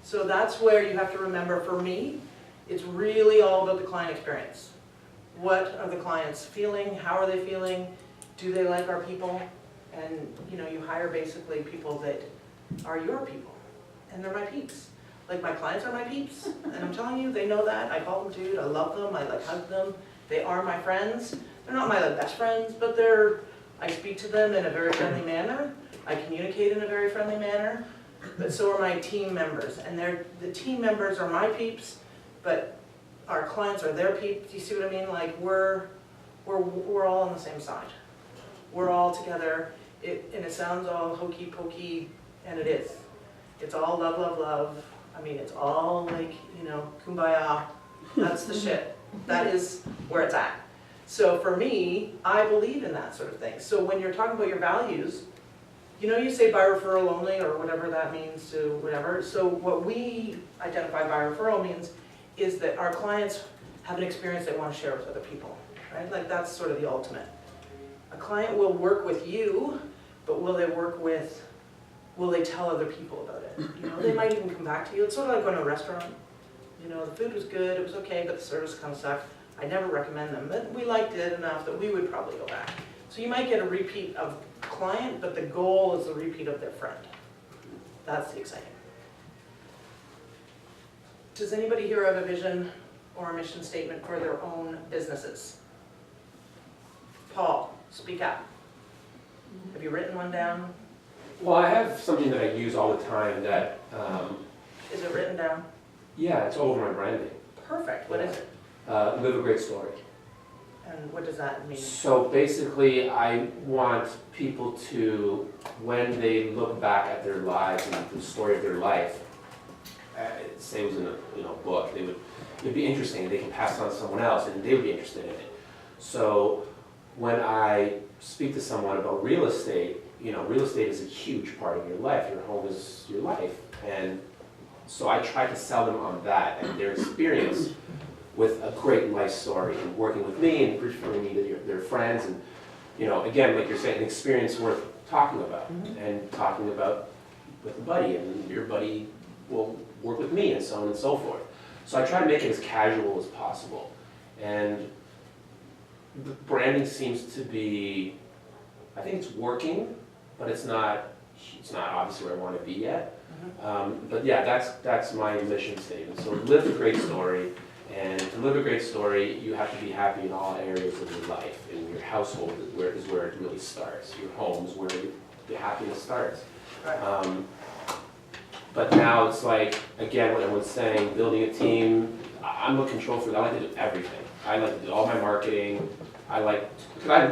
So that's where you have to remember, for me, it's really all about the client experience. What are the clients feeling? How are they feeling? Do they like our people? And you know, you hire basically people that are your people, and they're my peeps. Like my clients are my peeps, and I'm telling you, they know that. I call them dude, I love them, I like hug them. They are my friends. They're not my like best friends, but I speak to them in a very friendly manner. I communicate in a very friendly manner, but so are my team members. And the team members are my peeps, but our clients are their peeps. Do you see what I mean? Like we're all on the same side. We're all together. And it sounds all hokey pokey, and it is. It's all love, love, love. I mean, it's all like, you know, kumbaya. That's the shit. That is where it's at. So for me, I believe in that sort of thing. So when you're talking about your values, you know, you say by referral only or whatever that means to whatever. So what we identify by referral means is that our clients have an experience they want to share with other people, right? Like that's sort of the ultimate. A client will work with you, but will they tell other people about it? You know, they might even come back to you. It's sort of like going to a restaurant. You know, the food was good, it was okay, but the service kind of sucked. I never recommend them, but we liked it enough that we would probably go back. So you might get a repeat of client, but the goal is a repeat of their friend. That's the exciting. Does anybody here have a vision or a mission statement for their own businesses? Paul, speak up. Have you written one down? Well, I have something that I use all the time that, Is it written down? yeah, it's over my branding. Perfect, what is it? Live a great story. And what does that mean? So basically, I want people to, when they look back at their lives and the story of their life, say it was in a book, it'd be interesting. They can pass it on to someone else, and they would be interested in it. So when I speak to someone about real estate, real estate is a huge part of your life. Your home is your life, and so I try to sell them on that and their experience with a great life story and working with me and referring me to their friends and, again, like you're saying, an experience worth talking about and talking about with a buddy, and your buddy will work with me and so on and so forth. So I try to make it as casual as possible. And the branding seems to be, I think it's working, but it's not obviously where I want to be yet. But yeah, that's my mission statement. So live a great story. And to live a great story, you have to be happy in all areas of your life. And your household is where it really starts. Your home is where the happiness starts. But now it's like, again, what everyone's saying, building a team, I'm a control freak. I like to do everything. I like to do all my marketing. Because I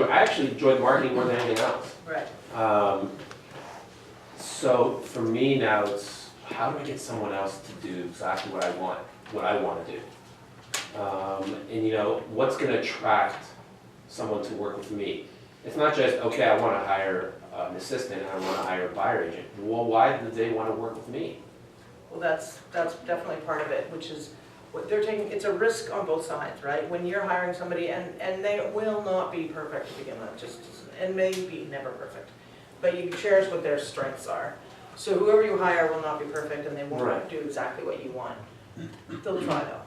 actually enjoy marketing more than anything else. Right. So for me now, it's how do I get someone else to do exactly what I want to do? And what's going to attract someone to work with me? It's not just, okay, I want to hire an assistant and I want to hire a buyer agent. Well, why do they want to work with me? Well, that's definitely part of it, which is what they're taking. It's a risk on both sides, right? When you're hiring somebody, and they will not be perfect to begin with, and maybe never perfect, but you cherish what their strengths are. So whoever you hire will not be perfect, and they won't do exactly what you want. They'll try though,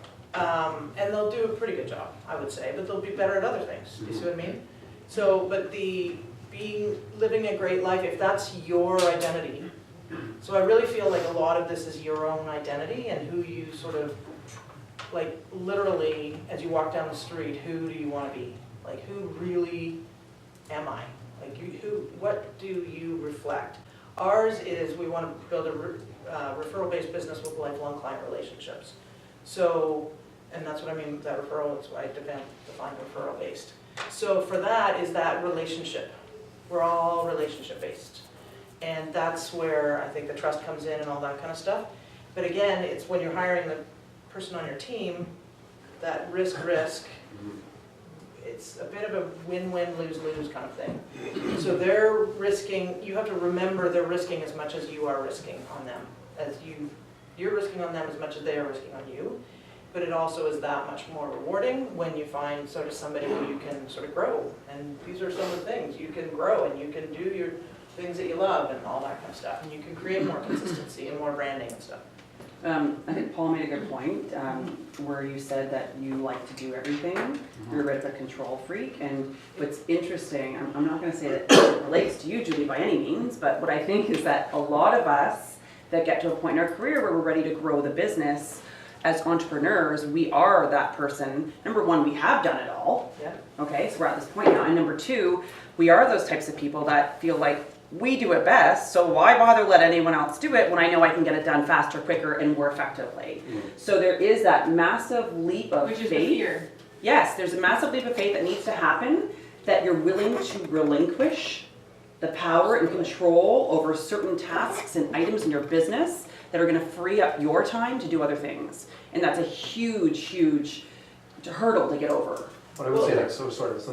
and they'll do a pretty good job, I would say, but they'll be better at other things. You see what I mean? So, but living a great life, if that's your identity. So I really feel like a lot of this is your own identity and who you sort of, like literally, as you walk down the street, who do you want to be? Like who really am I? Like what do you reflect? Ours is we want to build a referral-based business with lifelong client relationships. So, and that's what I mean with that referral, it's why I define referral-based. So for that is that relationship. We're all relationship-based. And that's where I think the trust comes in and all that kind of stuff. But again, it's when you're hiring the person on your team, that risk, it's a bit of a win-win, lose-lose kind of thing. So they're risking, you have to remember they're risking as much as you are risking on them. You're risking on them as much as they are risking on you. But it also is that much more rewarding when you find sort of somebody who you can sort of grow. And these are some of the things. You can grow and you can do your things that you love and all that kind of stuff. And you can create more consistency and more branding and stuff. I think Paul made a good point where you said that you like to do everything. You're a bit of a control freak. And what's interesting, I'm not going to say that it relates to you, Julie, by any means, but what I think is that a lot of us that get to a point in our career where we're ready to grow the business, as entrepreneurs, we are that person. Number one, we have done it all. Yeah. Okay, so we're at this point now. And number two, we are those types of people that feel like we do it best, so why bother let anyone else do it when I know I can get it done faster, quicker, and more effectively? So there is that massive leap of faith. Which is the fear. Yes, there's a massive leap of faith that needs to happen, that you're willing to relinquish the power and control over certain tasks and items in your business that are going to free up your time to do other things. And that's a huge, huge hurdle to get over. But I would say like, so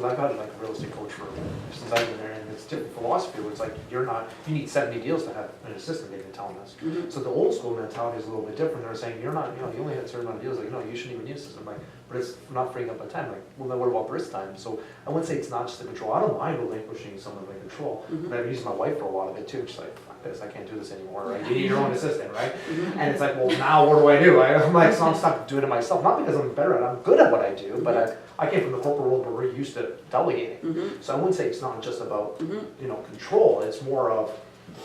I've had like a real estate coach for, since I've been there, and it's different philosophy where it's like, you need 70 deals to have an assistant, they've been telling us. So the old school mentality is a little bit different. They're saying, you only had a certain amount of deals, like, you shouldn't even use this. I'm like, but it's not freeing up my time. Like, well then what about brisk time? So I wouldn't say it's not just the control. I don't mind relinquishing some of my control. But I've used my wife for a lot of it too. She's like, fuck this, I can't do this anymore, right? You need your own assistant, right? And it's like, well now what do I do? I'm like, so I'm stuck doing it myself. Not because I'm better at it, I'm good at what I do, but I came from the corporate world where we're used to delegating. So I wouldn't say it's not just about, control. It's more of,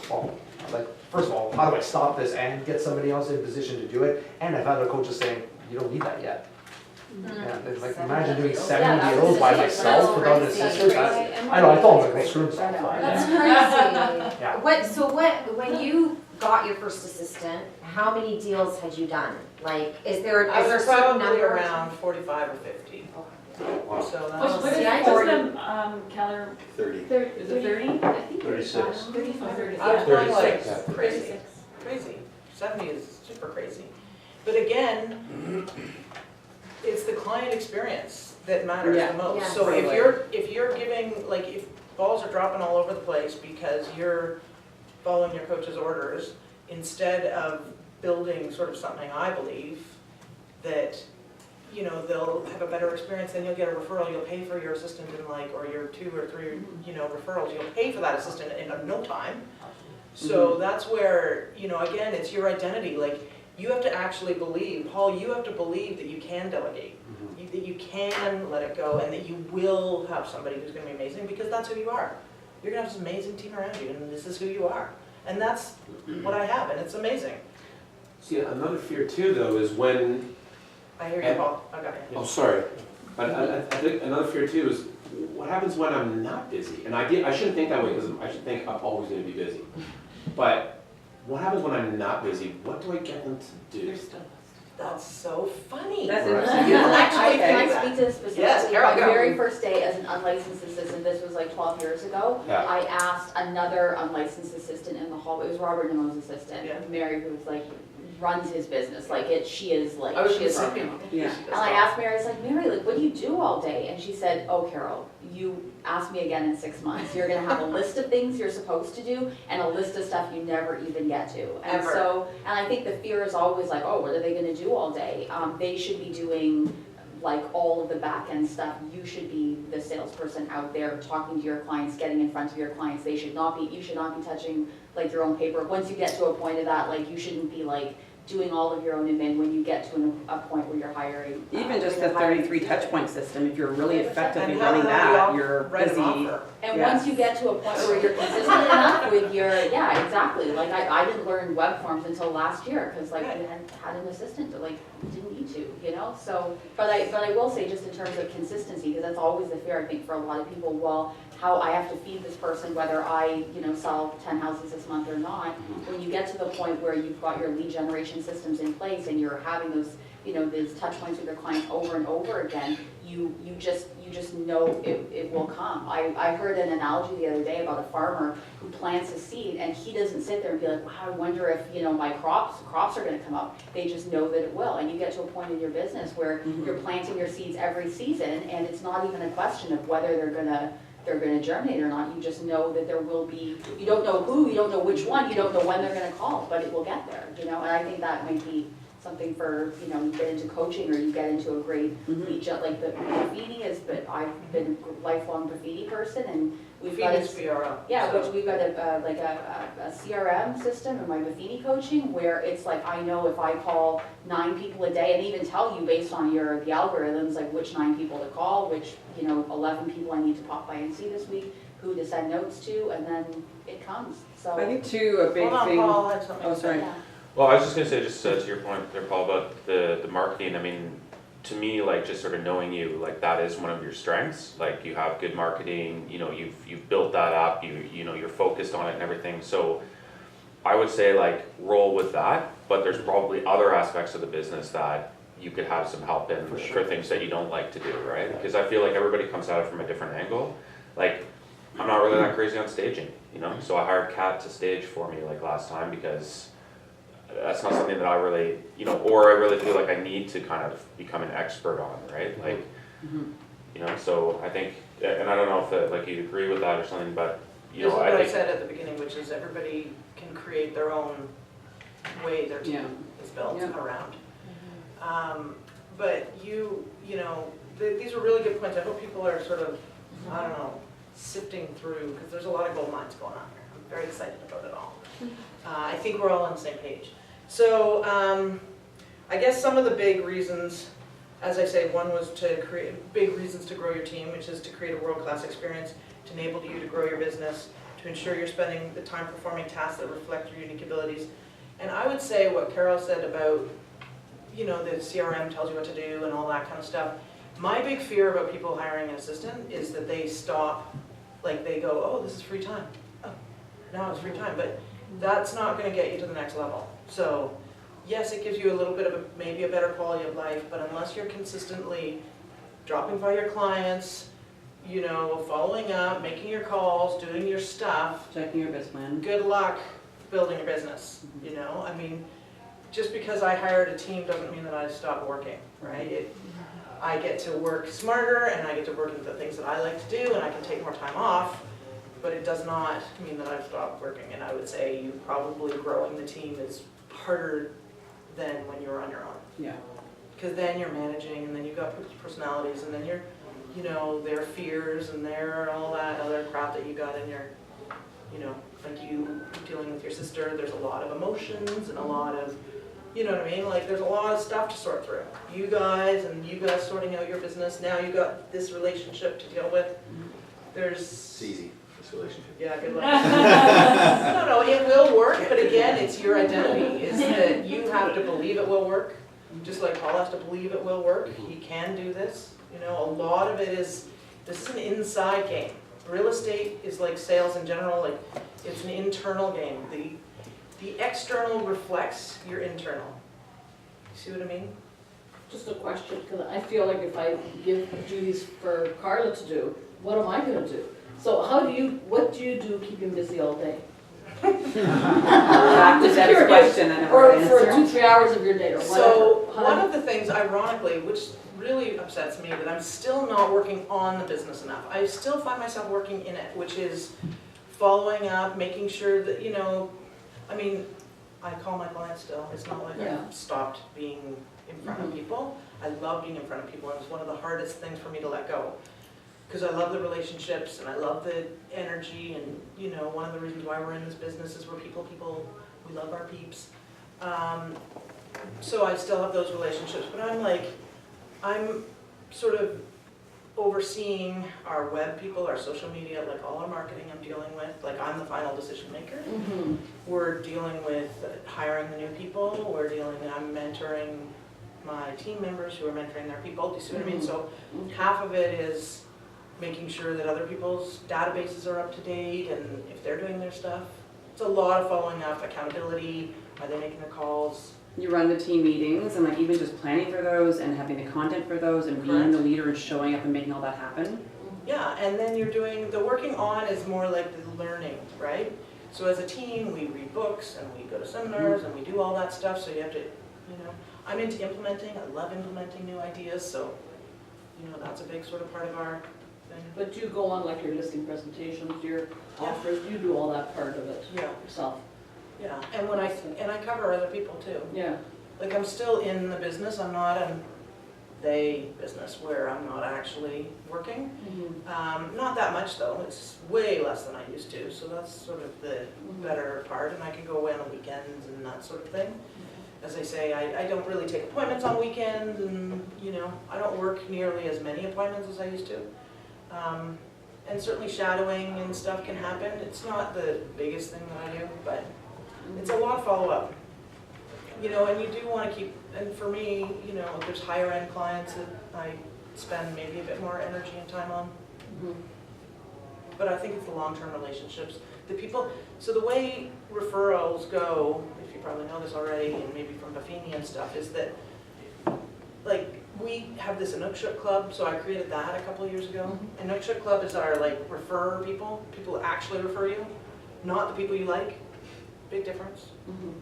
well, like, first of all, how do I stop this and get somebody else in position to do it? And I've had other coaches saying, you don't need that yet. Yeah, it's like, imagine doing 70 deals by myself without an assistant. I know, I told them, like, screw myself. That's crazy. Yeah. When you got your first assistant, how many deals had you done? Like, is there I a was certain probably number? around 45 or 50. Wow. So What that's, is See, I Keller? 30. Is it 30? I think 36. 35, 36. I was going like 36. crazy, crazy. 70 is super crazy. But again, it's the client experience that matters the most. Yeah. So Totally. if you're giving, like if balls are dropping all over the place because you're following your coach's orders, instead of building sort of something, I believe, that they'll have a better experience, then you'll get a referral, you'll pay for your assistant in or your 2 or 3, referrals, you'll pay for that assistant in no time. So that's where, again, it's your identity. Like, you have to actually believe, Paul, you have to believe that you can delegate, that you can let it go, and that you will have somebody who's gonna be amazing, because that's who you are. You're gonna have this amazing team around you, and this is who you are. And that's what I have, and it's amazing. See, another fear too, though, is when, I hear you, Paul, I got you. oh, sorry, but I think another fear too is what happens when I'm not busy? And I shouldn't think that way, because I should think I'm always gonna be busy. But what happens when I'm not busy? What do I get them to do? That's so funny. That's You interesting. can actually Can I do that. speak to this specifically? Yes, Carol, My go. very first day as an unlicensed assistant, this was like 12 years ago, Yeah. I asked another unlicensed assistant in the hall, it was Robert Nemo's assistant, Yeah. Mary, who's like, runs his business, she is I was she is gonna running say, him. Yeah. And I asked Mary, I was like, Mary, what do you do all day? And she said, oh, Carol, you ask me again in 6 months. You're gonna have a list of things you're supposed to do and a list of stuff you never even get to. And Ever. so, and I think the fear is always like, oh, what are they gonna do all day? They should be doing like all of the back end stuff. You should be the salesperson out there talking to your clients, getting in front of your clients. You should not be touching like your own paper. Once you get to a point of that, like you shouldn't be like doing all of your own admin when you get to a point where you're hiring. Even just when the you're hiring 33 touch point system, if you're really effectively And running how that, do you you're write an busy. offer? And Yes. once you get to a point where you're consistent enough with your, yeah, exactly, like I didn't learn web forms until last year, because like we had an assistant, that like, didn't need to, you know, so, but I will say, just in terms of consistency, because that's always the fear, I think, for a lot of people, well, how I have to feed this person, whether I, you know, sell 10 houses this month or not. When you get to the point where you've got your lead generation systems in place and you're having those, you know, these touch points with your clients over and over again, you just know it will come. I heard an analogy the other day about a farmer who plants a seed, and he doesn't sit there and be like, wow, I wonder if, you know, my crops are gonna come up. They just know that it will. And you get to a point in your business where you're planting your seeds every season, and it's not even a question of whether they're gonna germinate or not. You just know that there will be, you don't know who, you don't know which one, you don't know when they're gonna call, but it will get there, you know. And I think that might be something for, you know, you get into coaching or you get into a great lead gen, like the graffiti is, but I've been a lifelong graffiti person, and we've got Graffiti's CRM. yeah, So- which we've got a CRM system in my graffiti coaching, where it's like, I know if I call 9 people a day, and even tell you based on the algorithms, like which 9 people to call, which, you know, 11 people I need to pop by and see this week, who to send notes to, and then it comes, so. I think too, a big Hold on, thing. Paul had something Oh, to say. sorry. Yeah. Well, I was just gonna say, just to your point there, Paul, about the marketing, I mean, to me, like, just sort of knowing you, like, that is one of your strengths. Like, you have good marketing, you know, you've built that up, you know, you're focused on it and everything. So I would say, like, roll with that, but there's probably other aspects of the business that you could have some help in for things that you don't like to do, right? Because I feel like everybody comes at it from a different angle. Like, I'm not really that crazy on staging, you know? So I hired Kat to stage for me, like, last time, because that's not something that I really, you know, or I really feel like I need to kind of become an expert on, right? Like, you know, so I think, and I don't know if like you agree with that or something, but, you This know, is I what I think. said at the beginning, which is everybody can create their own way their team is built around. But you know, these are really good points. I hope people are sort of, I don't know, sifting through, because there's a lot of gold mines going on here. I'm very excited about it all. I think we're all on the same page. So I guess some of the big reasons, as I say, one was to create big reasons to grow your team, which is to create a world-class experience, to enable you to grow your business, to ensure you're spending the time performing tasks that reflect your unique abilities. And I would say what Carol said about, you know, the CRM tells you what to do and all that kind of stuff. My big fear about people hiring an assistant is that they stop, like they go, oh, this is free time. Oh, now it's free time. But that's not going to get you to the next level. So yes, it gives you a little bit of maybe a better quality of life, but unless you're consistently dropping by your clients, you know, following up, making your calls, doing your stuff, Checking your biz plan. good luck building a business, you know? I mean, just because I hired a team doesn't mean that I stopped working, right? I get to work smarter, and I get to work into the things that I like to do, and I can take more time off, but it does not mean that I've stopped working. And I would say you probably growing the team is harder than when you're on your own. Yeah. Because then you're managing, and then you've got people's personalities, and then you're, you know, their fears and their all that other crap that you got in your, you know, like you dealing with your sister, there's a lot of emotions and a lot of, you know what I mean? Like there's a lot of stuff to sort through. You guys sorting out your business. Now you got this relationship to deal with. It's easy, this relationship. Yeah, good luck. No, it will work, but again, it's your identity, is that you have to believe it will work. Just like Paul has to believe it will work. He can do this. You know, a lot of it is, this is an inside game. Real estate is like sales in general, like it's an internal game. The external reflects your internal. See what I mean? Just a question, because I feel like if I give duties for Carla to do, what am I gonna do? So what do you do keeping busy all day? Back to Deb's question, I never Or had for answer. 2-3 hours of your day or whatever. So one of the things, ironically, which really upsets me, that I'm still not working on the business enough. I still find myself working in it, which is following up, making sure that, you know, I mean, I call my clients still. It's not like I've stopped being in front of people. I love being in front of people, and it's one of the hardest things for me to let go. Because I love the relationships, and I love the energy, and, you know, one of the reasons why we're in this business is we're people, we love our peeps. So I still have those relationships, but I'm sort of overseeing our web people, our social media, like all our marketing I'm dealing with, like I'm the final decision maker. Mm-hmm. We're dealing with hiring the new people, I'm mentoring my team members who are mentoring their people, do you see what I mean? So half of it is making sure that other people's databases are up to date and if they're doing their stuff. It's a lot of following up, accountability, are they making their calls? You run the team meetings and like even just planning for those and having the content for those and being Correct. the leader and showing up and making all that happen. Yeah, and then you're doing, the working on is more like the learning, right? So as a team, we read books and we go to seminars and we do all that stuff, so you have to, I'm into implementing, I love implementing new ideas, so, that's a big sort of part of our thing. But you go on like your listing presentations, your offers, you do all that part of it Yeah, yourself. yeah, and I cover other people too. Yeah. Like I'm still in the business, I'm not in they business where I'm not actually working. Not that much though, it's way less than I used to, so that's sort of the better part, and I can go away on the weekends and that sort of thing. As I say, I don't really take appointments on weekends, and I don't work nearly as many appointments as I used to. And certainly shadowing and stuff can happen. It's not the biggest thing that I do, but it's a lot of follow-up. And you do want to keep, and for me, there's higher end clients that I spend maybe a bit more energy and time on. But I think it's the long-term relationships. The people, so the way referrals go, if you probably know this already, and maybe from Buffini and stuff, is that, like, we have this Inukshuk Club, so I created that a couple of years ago. Inukshuk Club is our, refer people who actually refer you, not the people you like. Big difference.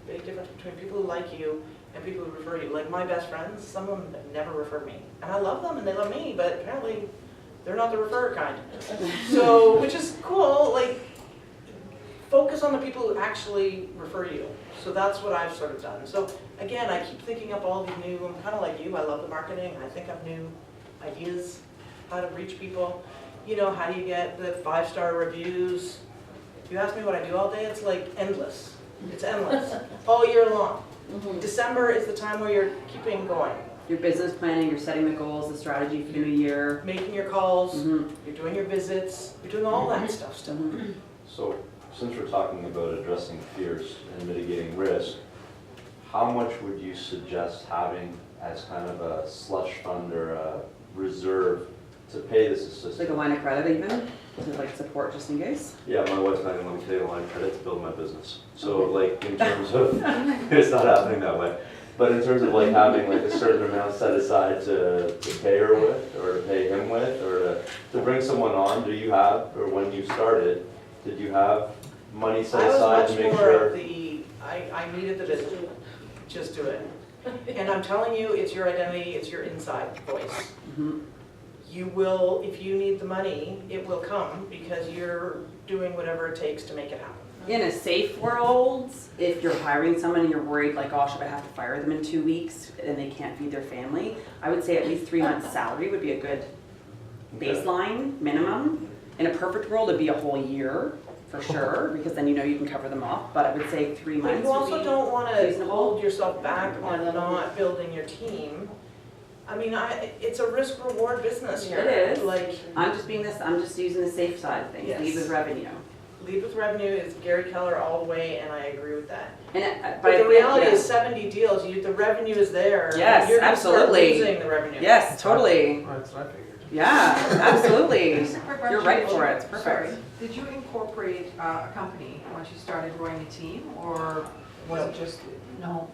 Big difference between people who like you and people who refer you. Like my best friends, some of them have never referred me. And I love them and they love me, but apparently they're not the referrer kind. So, which is cool, focus on the people who actually refer you. So that's what I've sort of done. So again, I keep thinking up all these new, I'm kind of like you, I love the marketing. I think of new ideas, how to reach people. How do you get the 5-star reviews? If you ask me what I do all day, it's endless. It's endless, all year long. December is the time where you're keeping going. Your business planning, you're setting the goals, the strategy for the new year. Making your calls, you're doing your visits, you're doing all that stuff still. So, since we're talking about addressing fears and mitigating risk, how much would you suggest having as kind of a slush fund or a reserve to pay this assistant? Like a line of credit even, to support just in case? Yeah, my wife's not gonna let me take a line of credit to build my business. So in terms of, it's not happening that way. But in terms of having a certain amount set aside to pay her with, or to pay him with, or to bring someone on, do you have, or when you started, did you have money set aside to make sure? I needed the visit. Just do it. And I'm telling you, it's your identity, it's your inside voice. You will, if you need the money, it will come because you're doing whatever it takes to make it happen. In a safe world, if you're hiring someone and you're worried oh, should I have to fire them in 2 weeks and they can't feed their family, I would say at least 3 months salary would be a good baseline minimum. In a perfect world, it'd be a whole year for sure, because then you can cover them off, but I would say 3 months But you also don't want to reasonable. hold yourself back on not building your team. I mean, it's a risk-reward business here. It is. I'm just using the safe side of things, Yes. lead with revenue. Lead with revenue is Gary Keller all the way, and I agree with that. And But the reality is 70 deals, the revenue is there. Yes, You're gonna start absolutely. losing the revenue. Yes, totally. That's what I figured. Yeah, absolutely. Just a quick question. You're right for it, it's perfect. Sorry. Did you incorporate a company once you started growing a team, or was it just no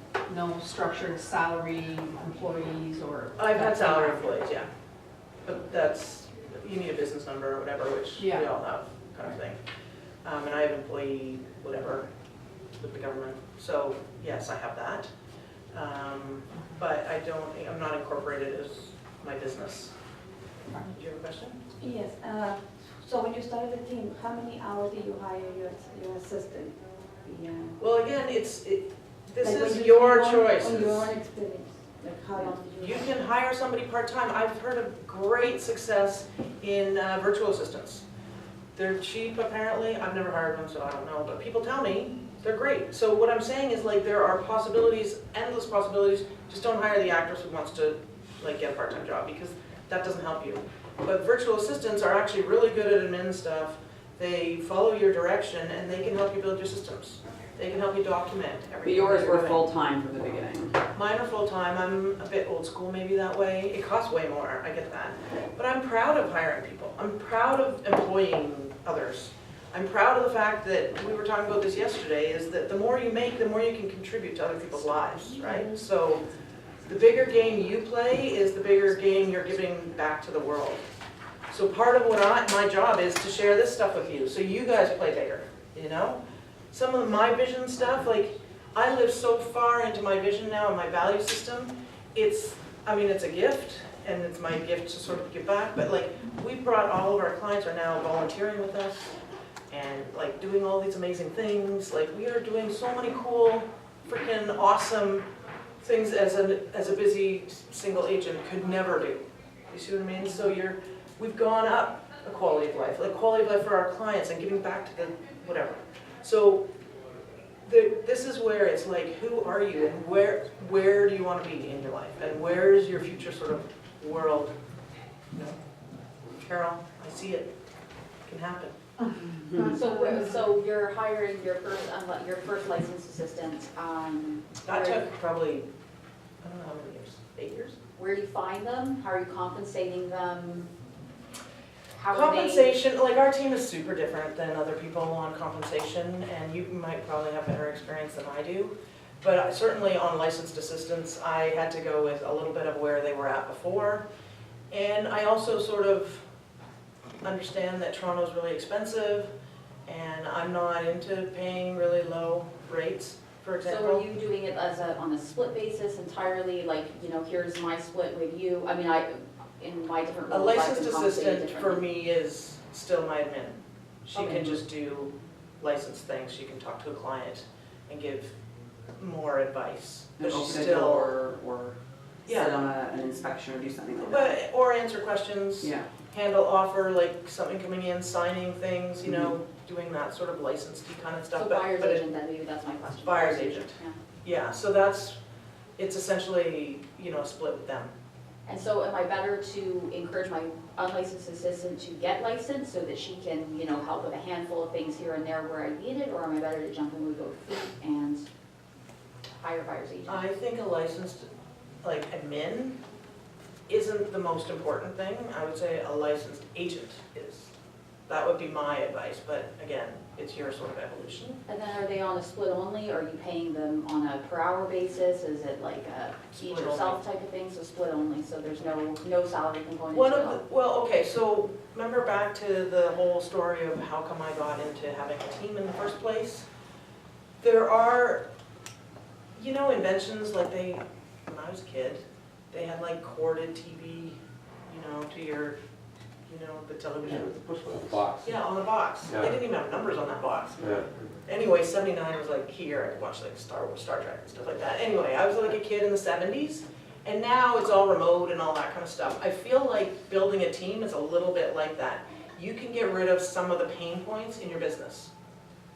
structured salary employees or? I've had salary employees, yeah. But that's, you need a business number or whatever, which we all have, kind of thing. And I have employee, whatever, with the government. So, yes, I have that. But I'm not incorporated as my business. Do you have a question? Yes, so when you started the team, how many hours did you hire your assistant? Yeah. Well, again, this Like is when your on choices. your own experience, like how long did you? You can hire somebody part-time. I've heard of great success in virtual assistants. They're cheap apparently. I've never hired them, so I don't know, but people tell me they're great. So what I'm saying is like there are possibilities, endless possibilities. Just don't hire the actress who wants to like get a part-time job because that doesn't help you. But virtual assistants are actually really good at admin stuff. They follow your direction and they can help you build your systems. They can help you document But everything. yours that you're were doing. full-time from the beginning. Mine are full-time. I'm a bit old school maybe that way. It costs way more, I get that. But I'm proud of hiring people. I'm proud of employing others. I'm proud of the fact that, we were talking about this yesterday, is that the more you make, the more you can contribute to other people's lives, right? So the bigger game you play is the bigger game you're giving back to the world. So part of what my job is to share this stuff with you, so you guys play bigger, you know? Some of my vision stuff, like, I live so far into my vision now and my value system, it's a gift, and it's my gift to sort of give back, but like, we brought all of our clients are now volunteering with us, and like doing all these amazing things, like we are doing so many cool, freaking awesome things as a busy single agent could never do. You see what I mean? So we've gone up a quality of life, like quality of life for our clients and giving back to the whatever. So this is where it's like, who are you and where do you want to be in your life? And where is your future sort of world? You know? Carol, I see it. It can happen. So you're hiring your first licensed assistant. That took probably, I don't know how many years, 8 years? Where do you find them? How are you compensating them? How are they? Compensation, like our team is super different than other people on compensation, and you might probably have better experience than I do. But certainly on licensed assistants, I had to go with a little bit of where they were at before. And I also sort of understand that Toronto's really expensive, and I'm not into paying really low rates, for example. So are you doing it on a split basis entirely, like, here's my split with you? I mean, in my different A roles, I've licensed been compensated assistant for differently. me is still my admin. She Okay. can just do licensed things, she can talk to a client and give more advice. And But she's open a still, door or sit Yeah. on an inspection or do something like that. or answer questions, Yeah. handle offer, like something coming in, signing things, doing that sort of licensed kind of stuff. So But- buyer's but it- agent, then maybe that's my question. Buyer's agent. Yeah. Yeah, so it's essentially, a split with them. And so am I better to encourage my unlicensed assistant to get licensed so that she can, help with a handful of things here and there where I need it? Or am I better to jump in with both feet and hire a buyer's agent? I think a licensed, like admin, isn't the most important thing. I would say a licensed agent is. That would be my advice, but again, it's your sort of evolution. And then are they on a split only? Are you paying them on a per hour basis? Is it like a teach Split yourself type of thing? So split only, so there's no salary component One to of it? well, okay, so remember back to the whole story of how come I got into having a team in the first place? There are, inventions like when I was a kid, they had like corded TV, to your, the television. Box. Yeah, on the box. Yeah. They didn't even have numbers on that box. Yeah. Anyway, 79 was like here, I could watch like Star Wars, Star Trek and stuff like that. Anyway, I was like a kid in the 70s, and now it's all remote and all that kind of stuff. I feel like building a team is a little bit like that. You can get rid of some of the pain points in your business.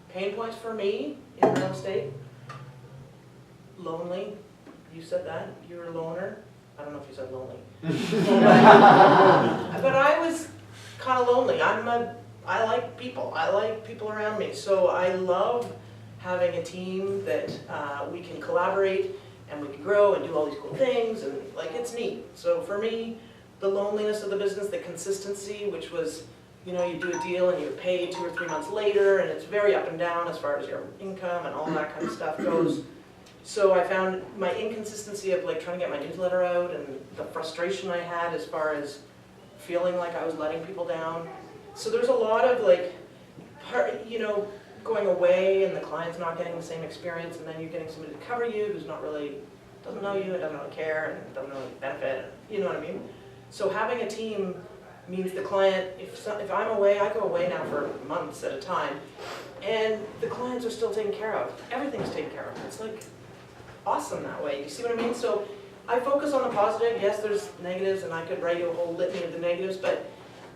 Pain points for me in real estate, lonely. You said that, you're a loner. I don't know if you said lonely. But I was kind of lonely. I like people. I like people around me. So I love having a team that we can collaborate and we can grow and do all these cool things, and like it's neat. So for me, the loneliness of the business, the consistency, which was, you do a deal and you're paid 2 or 3 months later, and it's very up and down as far as your income and all that kind of stuff goes. So I found my inconsistency of like trying to get my newsletter out and the frustration I had as far as feeling like I was letting people down. So there's a lot of like, going away and the client's not getting the same experience, and then you're getting somebody to cover you who's not really, doesn't know you and doesn't really care and doesn't really benefit, you know what I mean? So having a team means the client, if I'm away, I go away now for months at a time, and the clients are still taken care of. Everything's taken care of. It's like awesome that way. You see what I mean? So I focus on the positive. Yes, there's negatives, and I could write you a whole litany of the negatives, but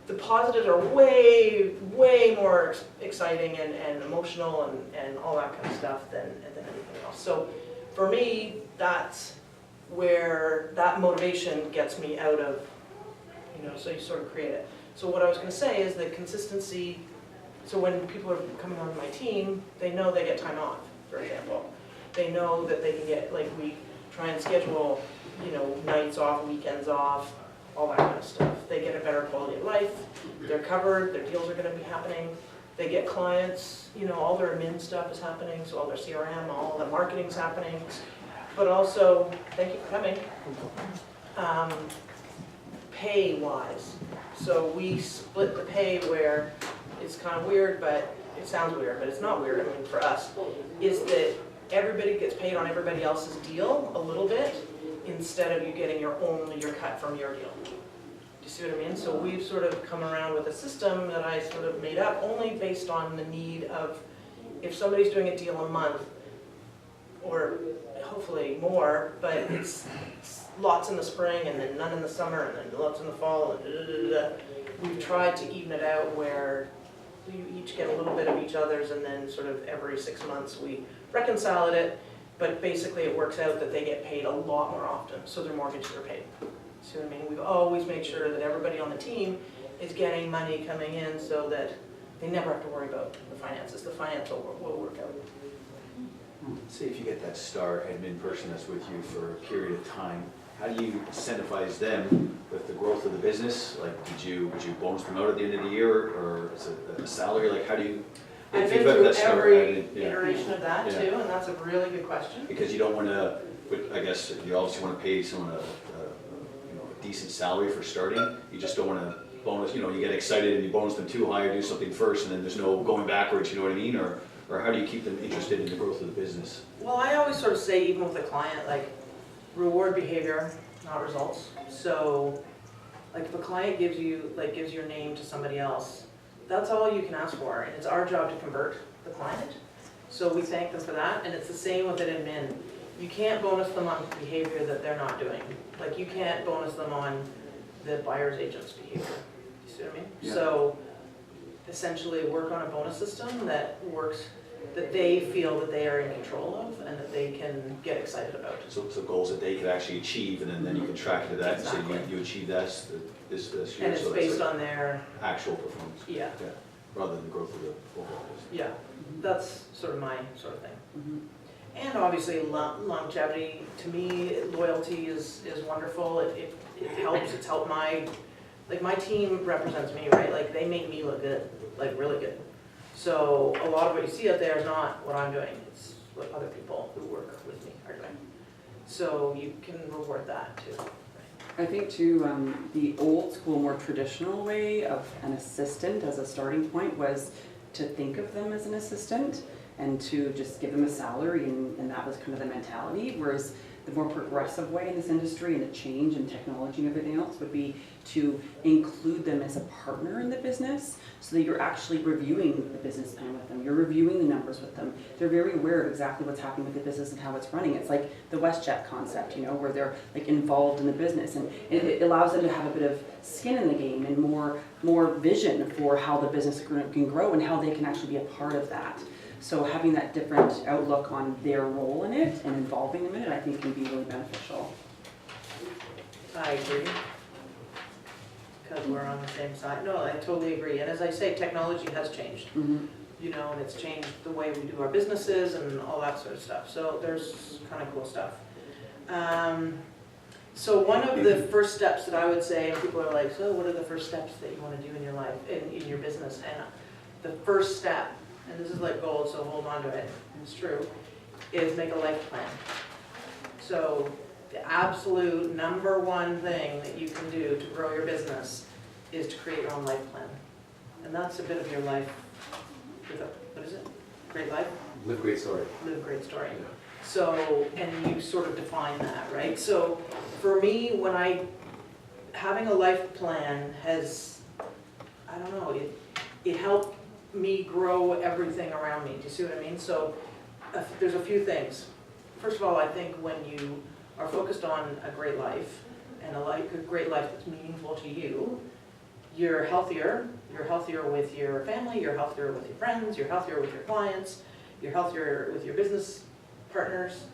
the positives are way, way more exciting and emotional and all that kind of stuff than anything else. So for me, that's where that motivation gets me out of, so you sort of create it. So what I was gonna say is that consistency, so when people are coming on my team, they know they get time off, for example. They know that they can get, like, we try and schedule, nights off, weekends off, all that kind of stuff. They get a better quality of life, they're covered, their deals are gonna be happening. They get clients, all their admin stuff is happening, so all their CRM, all the marketing's happening. But also, thank you for coming, pay-wise. So we split the pay where it's kind of weird, but it sounds weird, but it's not weird, I mean, for us, is that everybody gets paid on everybody else's deal a little bit, instead of you getting your cut from your deal. Do you see what I mean? So we've sort of come around with a system that I sort of made up only based on the need of, if somebody's doing a deal a month, or hopefully more, but it's lots in the spring and then none in the summer and then lots in the fall and we've tried to even it out where you each get a little bit of each other's, and then sort of every 6 months we reconcile it, but basically it works out that they get paid a lot more often, so their mortgages are paid. See what I mean? We've always made sure that everybody on the team is getting money coming in so that they never have to worry about the finances. The finance will work out. Say if you get that star admin person that's with you for a period of time, how do you incentivize them with the growth of the business? Like, would you bonus them out at the end of the year, or is it a salary? Like, how do you? I've been through every iteration of that too, and that's a really good question. Because you don't want to, I guess you obviously want to pay someone a decent salary for starting. You just don't want to bonus, you get excited and you bonus them too high or do something first, and then there's no going backwards, you know what I mean? Or how do you keep them interested in the growth of the business? Well, I always sort of say, even with a client, like, reward behavior, not results. So, like, if a client gives your name to somebody else, that's all you can ask for, and it's our job to convert the client. So we thank them for that, and it's the same with an admin. You can't bonus them on behavior that they're not doing. Like, you can't bonus them on the buyer's agent's behavior. You see what I mean? Yeah. So, essentially work on a bonus system that works, that they feel that they are in control of and that they can get excited about. So goals that they could actually achieve, and then you can track to that and say Exactly. you achieve this year. And it's so based like on their, actual performance. yeah, Rather than the growth of the overall business. yeah. That's sort of my sort of thing. Mhm. And obviously longevity, to me, loyalty is wonderful. It helps, it's helped my team represents me, right? Like, they make me look good, like really good. So a lot of what you see out there is not what I'm doing, it's what other people who work with me are doing. So you can reward that too. I think too, the old school, more traditional way of an assistant as a starting point was to think of them as an assistant and to just give them a salary, and that was kind of the mentality. Whereas the more progressive way in this industry, and the change in technology and everything else, would be to include them as a partner in the business, so that you're actually reviewing the business plan with them, you're reviewing the numbers with them. They're very aware of exactly what's happening with the business and how it's running. It's like the WestJet concept, where they're like involved in the business, and it allows them to have a bit of skin in the game and more vision for how the business can grow and how they can actually be a part of that. So having that different outlook on their role in it and involving them in it, I think can be really beneficial. I agree. Because we're on the same side. No, I totally agree. And as I say, technology has changed. Mm-hmm. And it's changed the way we do our businesses and all that sort of stuff. So there's kind of cool stuff. So one of the first steps that I would say, and people are like, so what are the first steps that you want to do in your life, in your business? And the first step, and this is like gold, so hold on to it, it's true, is make a life plan. So the absolute number one thing that you can do to grow your business is to create your own life plan. And that's a bit of your life, what is it? Great life? Live a great story. Live a great story. So, and you sort of define that, right? So for me, having a life plan has, I don't know, it helped me grow everything around me. Do you see what I mean? So there's a few things. First of all, I think when you are focused on a great life, and a great life that's meaningful to you, you're healthier with your family, you're healthier with your friends, you're healthier with your clients, you're healthier with your business partners.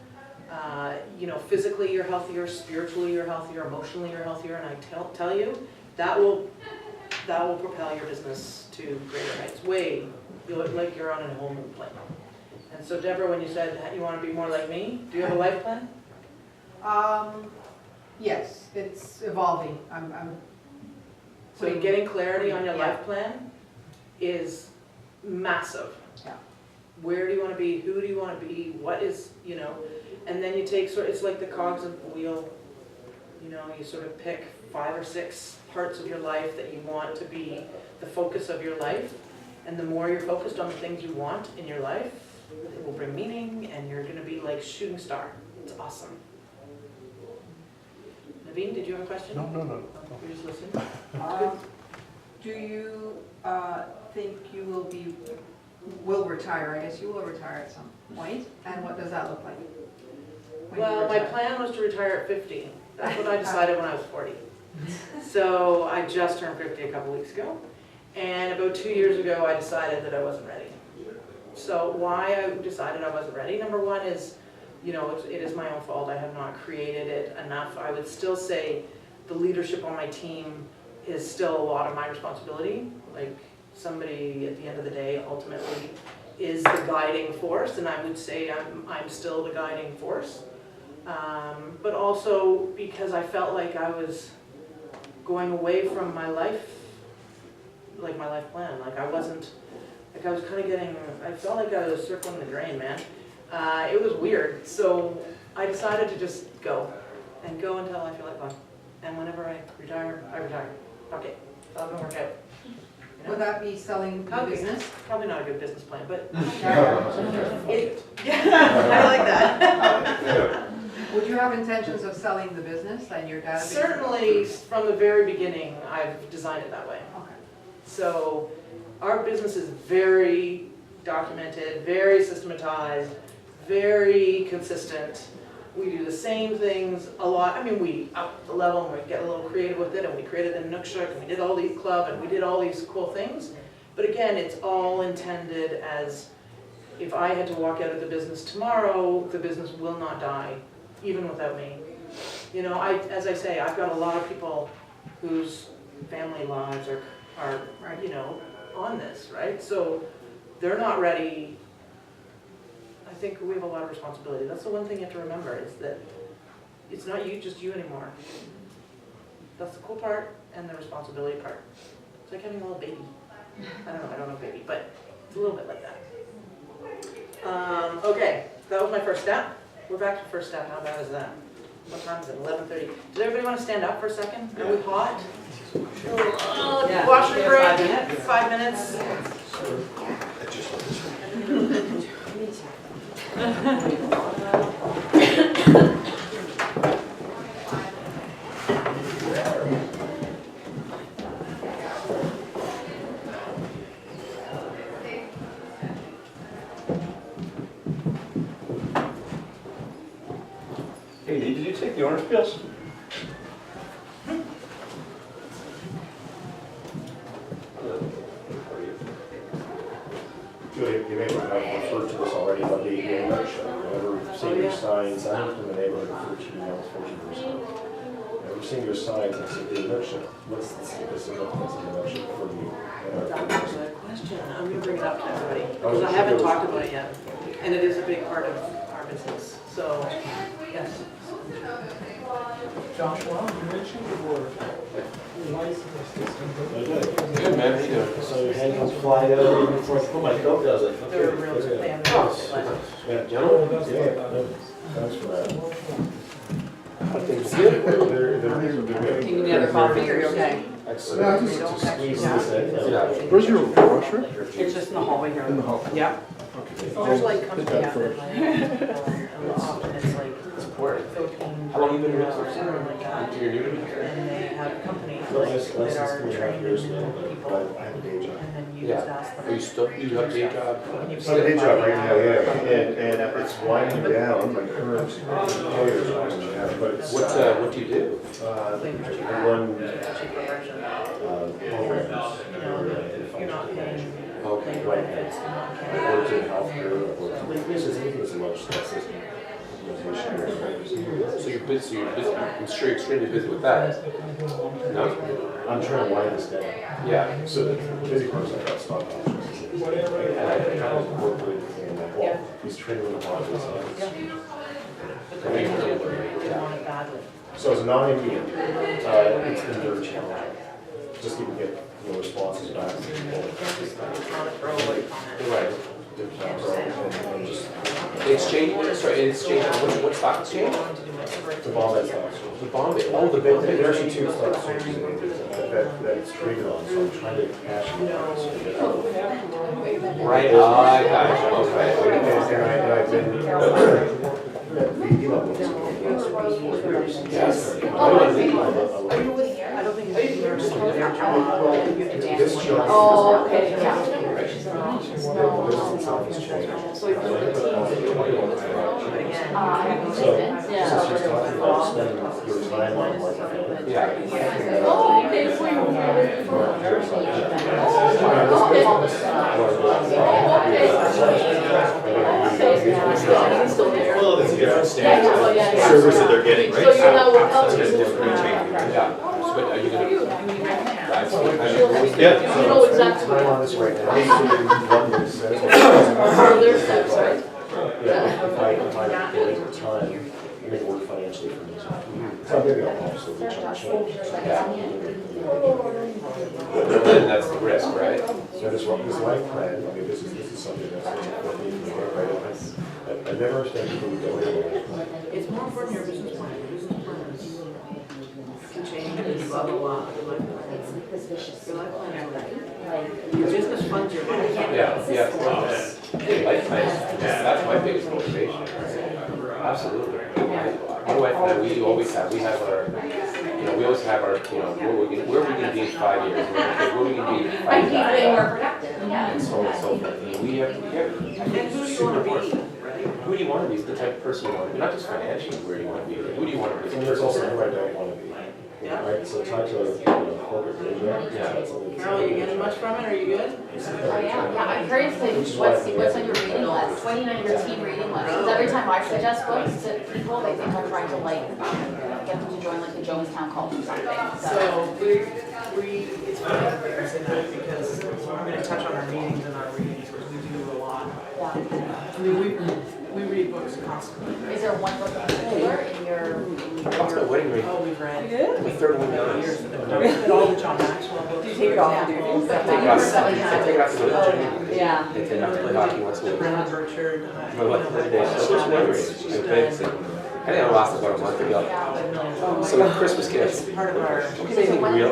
You know, physically you're healthier, spiritually you're healthier, emotionally you're healthier, and I tell you, that will propel your business to greater heights. You look like you're on a whole new plane. And so Deborah, when you said you want to be more like me, do you have a life plan? Yes, it's evolving. So getting clarity on your life plan is massive. Yeah. Where do you want to be? Who do you want to be? What is, you know, and then you take it's like the cogs of the wheel. You know, you sort of pick 5 or 6 parts of your life that you want to be the focus of your life. And the more you're focused on the things you want in your life, it will bring meaning, and you're going to be like shooting star. It's awesome. Naveen, did you have a question? No. You're just listening. Do you think you will retire? I guess you will retire at some point. And what does that look like? when you Well, my retire? plan was to retire at 50. That's what I decided when I was 40. So I just turned 50 a couple weeks ago. And about 2 years ago, I decided that I wasn't ready. So why I decided I wasn't ready, number one is, you know, it is my own fault. I have not created it enough. I would still say the leadership on my team is still a lot of my responsibility. Like, somebody at the end of the day ultimately is the guiding force, and I would say I'm still the guiding force. But also because I felt like I was going away from my life, like my life plan. Like I was kind of getting, I felt like I was circling the drain, man. It was weird. So I decided to just go and go until I feel like going. And whenever I retire, I retire. Okay, that doesn't work out. You know? Would that be selling the business? Probably not a good business plan, but I like that. Would you have intentions of selling the business and your database? Certainly, from the very beginning, I've designed it that way. Okay. So our business is very documented, very systematized, very consistent. We do the same things a lot. I mean, we up the level and we get a little creative with it, and we created a Nookshuk, and we did all these club, and we did all these cool things. But again, it's all intended as, if I had to walk out of the business tomorrow, the business will not die, even without me. You know, as I say, I've got a lot of people whose family lives are you know, on this, right? So they're not ready. I think we have a lot of responsibility. That's the one thing you have to remember, is that it's not just you anymore. That's the cool part and the responsibility part. It's like having a little baby. I don't know baby, but it's a little bit like that. Okay, that was my first step. We're back to first step. How bad is that? What time is it? 11:30. Does everybody want to stand up for a second? Are we hot? Yeah. Washroom break, 5 minutes. 5 minutes. Hey, did you take the orange peels? Julie, you may have referred to this already, but the whenever senior signs, I'm from the neighborhood for 2 months, 14%. Whenever senior signs, I said, the nutshell, what's the significance of the nutshell for you? That's a question. I'm going to bring it up to everybody, because I haven't talked about it yet. And it is a big part of our business. So, yes. Joshua, you mentioned the word license system. Good, man, how you doing? So your hands fly out even before I put my coat down. I was like, okay, They're real, there we they go. have their license. Yeah, Oh, gentlemen? that's Yeah, what that is. thanks for that. I think it's good. They're You need another coffee, or you okay? Excellent. Just squeeze this in. Yeah. Where's your washer? It's just in the hallway here. In the hall. Yeah. There's like company that out first. and often it's like Philippines. How long you been doing this? Something like that. You're new to me? And they have companies Well, like less that are than 3.5 training years ago, people, but I have a day job. and then you Yeah. just ask them. Are you still, you have a day job? Can you It's not a day sit job by right the now, hour? yeah, and It's winding down, my current employer is winding down, but it's. What do you do? I run, programs. You're not paying Okay. labor benefits, you're not I paying. worked in healthcare, I worked in, this is a large system. So you're busy, I'm sure you're extremely busy with that. No? I'm trying to wind this down. Yeah. So the busy part's I got stock options. And I kind of work with him, well, he's training with a lot of this. The question is, they want it badly. So as a non-MD, it's been very challenging. Just even get, responses back from people. It's not a throwaway comment. Right. And just The exchange, sorry, exchange, what stock exchange? the bomb that stock. The Bombay, oh, the There Bombay. are actually two stock exchanges that it's traded on, so I'm trying to cash it. Right, I got you, okay. And I've been at VP level. Yes. I don't think it's their job. This job. Oh, okay, yeah. So, since she's talking about spending your time on like. Yeah. Oh, okay, so you were Well, it's a different standard, Yeah, yeah, yeah. service that they're getting, right? So you're now with So it's Elvis. a different change. Yeah, but are you gonna? Yeah. You know exactly. Time on this right now. Oh, there's steps, right? Yeah, if I make time, make it work financially for me. So I'm gonna go off, so we change. Then that's the risk, right? So this life plan, this is something that's right. I never understand people who don't have a life plan. It's more important your business plan. Your business plan can change, blah, blah, blah. Your life plan. Your life plan is right. Your business funds your life. Yeah. Life plan, that's my biggest motivation. Absolutely. My wife and I, we always have our, we always have our, where we're gonna be in 5 years, where we're gonna be in 5 Right, years. he's way more productive, yeah. And so on and so forth. And we have, And who do you want to be, right? who do you want to be? The type of person you want to be, not just financially, where do you want to be? Who do you want to be? And there's also who I don't want to be. Yeah. Right, so talk to corporate media. Carol, you getting much from it? Are you good? Oh, yeah, I'm curious, like, what's on your reading list? What do you know your team reading list? Because every time I suggest books to people, they think I'm trying to like, get them to join like the Jonestown Cult or something, so. So it's funny that you're saying that because we're going to touch on our meetings and our readings, because we do a lot. Yeah. I mean, we read books constantly. Is there one book in particular in your? What's my wedding ring? Oh, we've read. The third one down. Years ago. We read all the John Maxwell books. Do you take it off? for example. I take it out to the Yeah. They take it out to play hockey once a week. Brennan Burchard. My wife the other day, she said, "What's your wedding ring?" I think I lost about a month ago. So Christmas gift. It's part of our. Don't give anything real.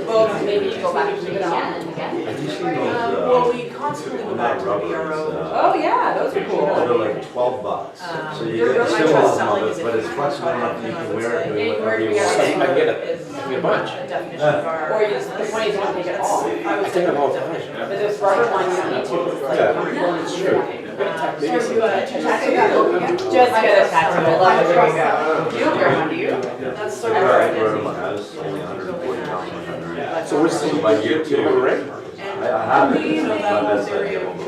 Well, maybe you go back and read it again and again. Have you seen those, Well, we constantly go back to the BRO. Oh, yeah, those are cool. they're like $12. So you Your get my the trust symbols selling on is it, a but it's huge flexible part enough of you it, I can would wear it say. doing whatever you So want. I can get Is a bunch. a definition of our. Or you just, the point is you don't take it off. I would I say take it all the definition time. of But it. this rubber one you don't need to. It's like Yeah, comfortable. it's true. Maybe So you, tattoo that look again? Just get a tattoo. I love it. There you go. You don't wear one, do you? That's so I right. brought it in my house, only 140 pounds. So what's the, by year 2, you have a ring? I have it, So it's that my whole best area friend. of.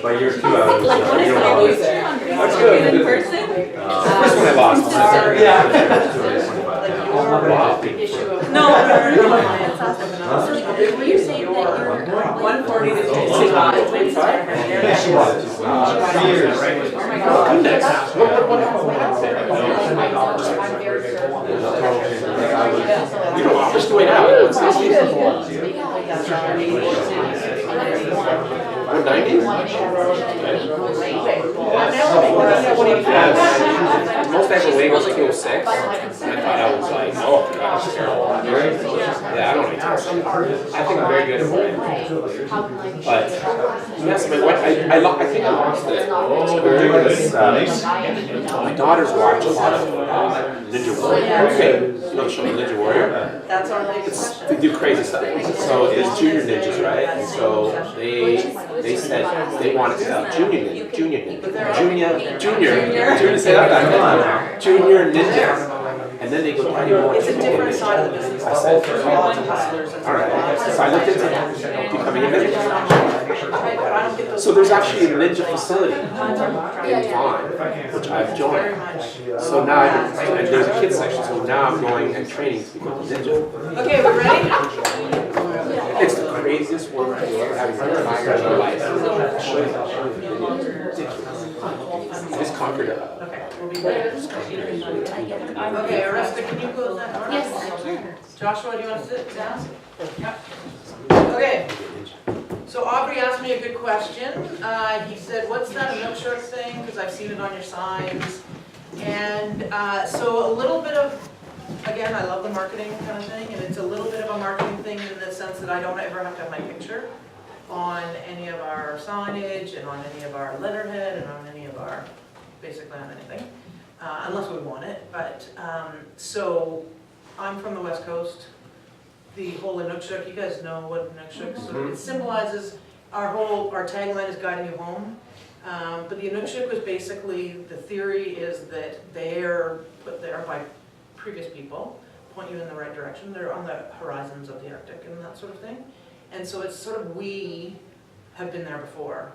By year 2, I was, Like, what if you I know, lose it? That's good. In person? First one I lost. Sorry. Yeah. Wow. Issue of. No. So were you saying that you're 140 to 265. She was. 3 years. Oh my Oh, God. goodness. What You don't offer this way now. What's this? 190? Most actual weight was 206. I thought I was like, oh gosh, terrible. Yeah, I don't know. I think I'm very good at it. But yes, my wife, I think I lost it. My daughters watch a lot of Ninja Warrior. Okay, you know the show Ninja Warrior? That's our latest question. They do crazy stuff. So it's junior ninjas, right? And so they They said they wanted to be junior, junior ninjas. And then they go, why do you want It's a different side of the business. I said, There's lots of hustlers. all right, so I looked into becoming a ninja. Right, but I don't get those. So there's actually a ninja facility in Yeah. Vaughan, which I've Very joined. much. So now, and there's a kids section, so now I'm going and training to become a ninja. Okay, we ready? It's the craziest work you'll ever have in your life. I'll show you. Ridiculous. I just conquered it. Okay, we'll be back. Okay, Arista, can you close that door? Yes. Joshua, do you want to sit down? Yep. Okay. So Aubrey asked me a good question. He said, what's that milkshake thing? Because I've seen it on your signs. And so a little bit of, again, I love the marketing kind of thing, and it's a little bit of a marketing thing in the sense that I don't ever have to have my picture on any of our signage and on any of our letterhead and on any of our, basically on anything, unless we want it. But, so I'm from the West Coast. The whole Inukshuk, you guys know what Inukshuk, so it symbolizes our tagline is guiding you home. But the Inukshuk was basically, the theory is that they're put there by previous people, point you in the right direction. They're on the horizons of the Arctic and that sort of thing. And so it's sort of, we have been there before.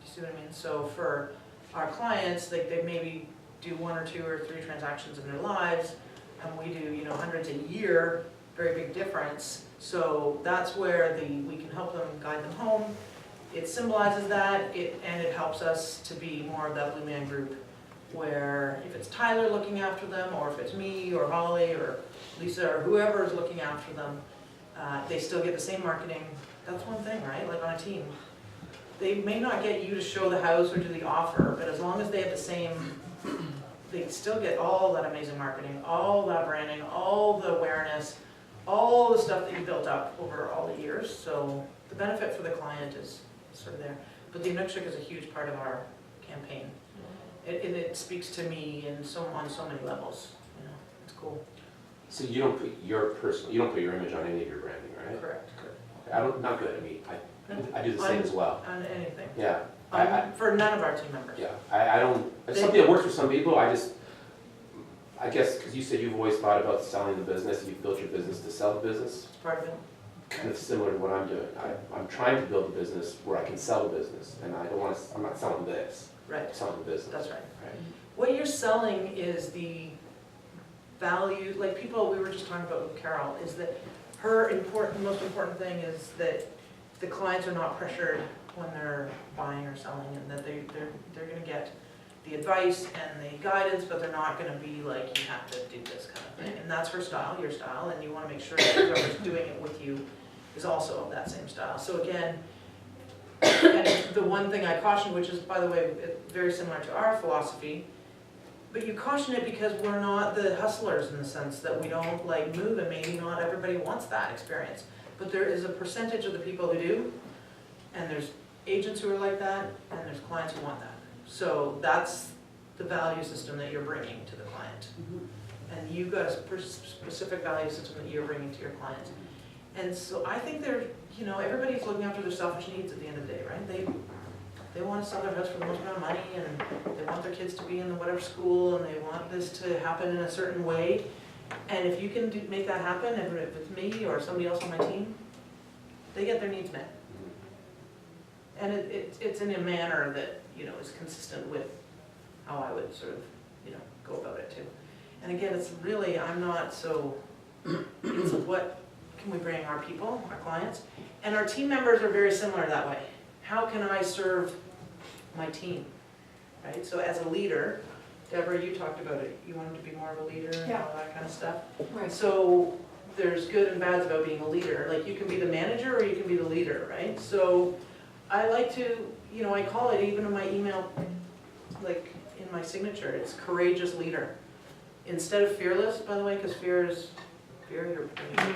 Do you see what I mean? So for our clients, like they maybe do 1 or 2 or 3 transactions in their lives, and we do, hundreds a year, very big difference. So that's where we can help them, guide them home. It symbolizes that, and it helps us to be more of that Blue Man Group, where if it's Tyler looking after them, or if it's me, or Holly, or Lisa, or whoever is looking after them, they still get the same marketing. That's one thing, right? Like on a team. They may not get you to show the house or do the offer, but as long as they have the same, they still get all that amazing marketing, all that branding, all the awareness, all the stuff that you built up over all the years. So the benefit for the client is sort of there. But the Inukshuk is a huge part of our campaign. It speaks to me on so many levels. It's cool. So you don't put your image on any of your branding, right? Correct. Not good. I mean, I do the same as well. On anything. Yeah. For none of our team members. Yeah. I don't. It's something that works for some people. I guess because you said you've always thought about selling the business. You've built your business to sell the business. It's part of it. Kind of similar to what I'm doing. I'm trying to build a business where I can sell the business, and I'm not selling this. Right. I'm selling the business. That's right. Right. What you're selling is the value, like we were just talking about with Carol, is that her most important thing is that the clients are not pressured when they're buying or selling, and that they're going to get the advice and the guidance, but they're not going to be like, you have to do this kind of thing. And that's her style, your style, and you want to make sure that whoever's doing it with you is also of that same style. So again, and the one thing I caution, which is, by the way, very similar to our philosophy, but you caution it because we're not the hustlers in the sense that we don't like move, and maybe not everybody wants that experience. But there is a percentage of the people who do, and there's agents who are like that, and there's clients who want that. So that's the value system that you're bringing to the client. And you've got a specific value system that you're bringing to your clients. And so I think everybody's looking after their selfish needs at the end of the day, right? They want to sell their house for the most amount of money, and they want their kids to be in whatever school, and they want this to happen in a certain way. And if you can make that happen, if it's me or somebody else on my team, they get their needs met. And it's in a manner that, is consistent with how I would sort of, go about it too. And again, it's really, I'm not so, it's what can we bring our people, our clients? And our team members are very similar that way. How can I serve my team, right? So as a leader, Deborah, you talked about it. You wanted to be more of a leader and all that kind of stuff. Right. So there's good and bads about being a leader. Like you can be the manager or you can be the leader, right? So I like to, I call it even in my email, like in my signature, it's courageous leader. Instead of fearless, by the way, because fear, you're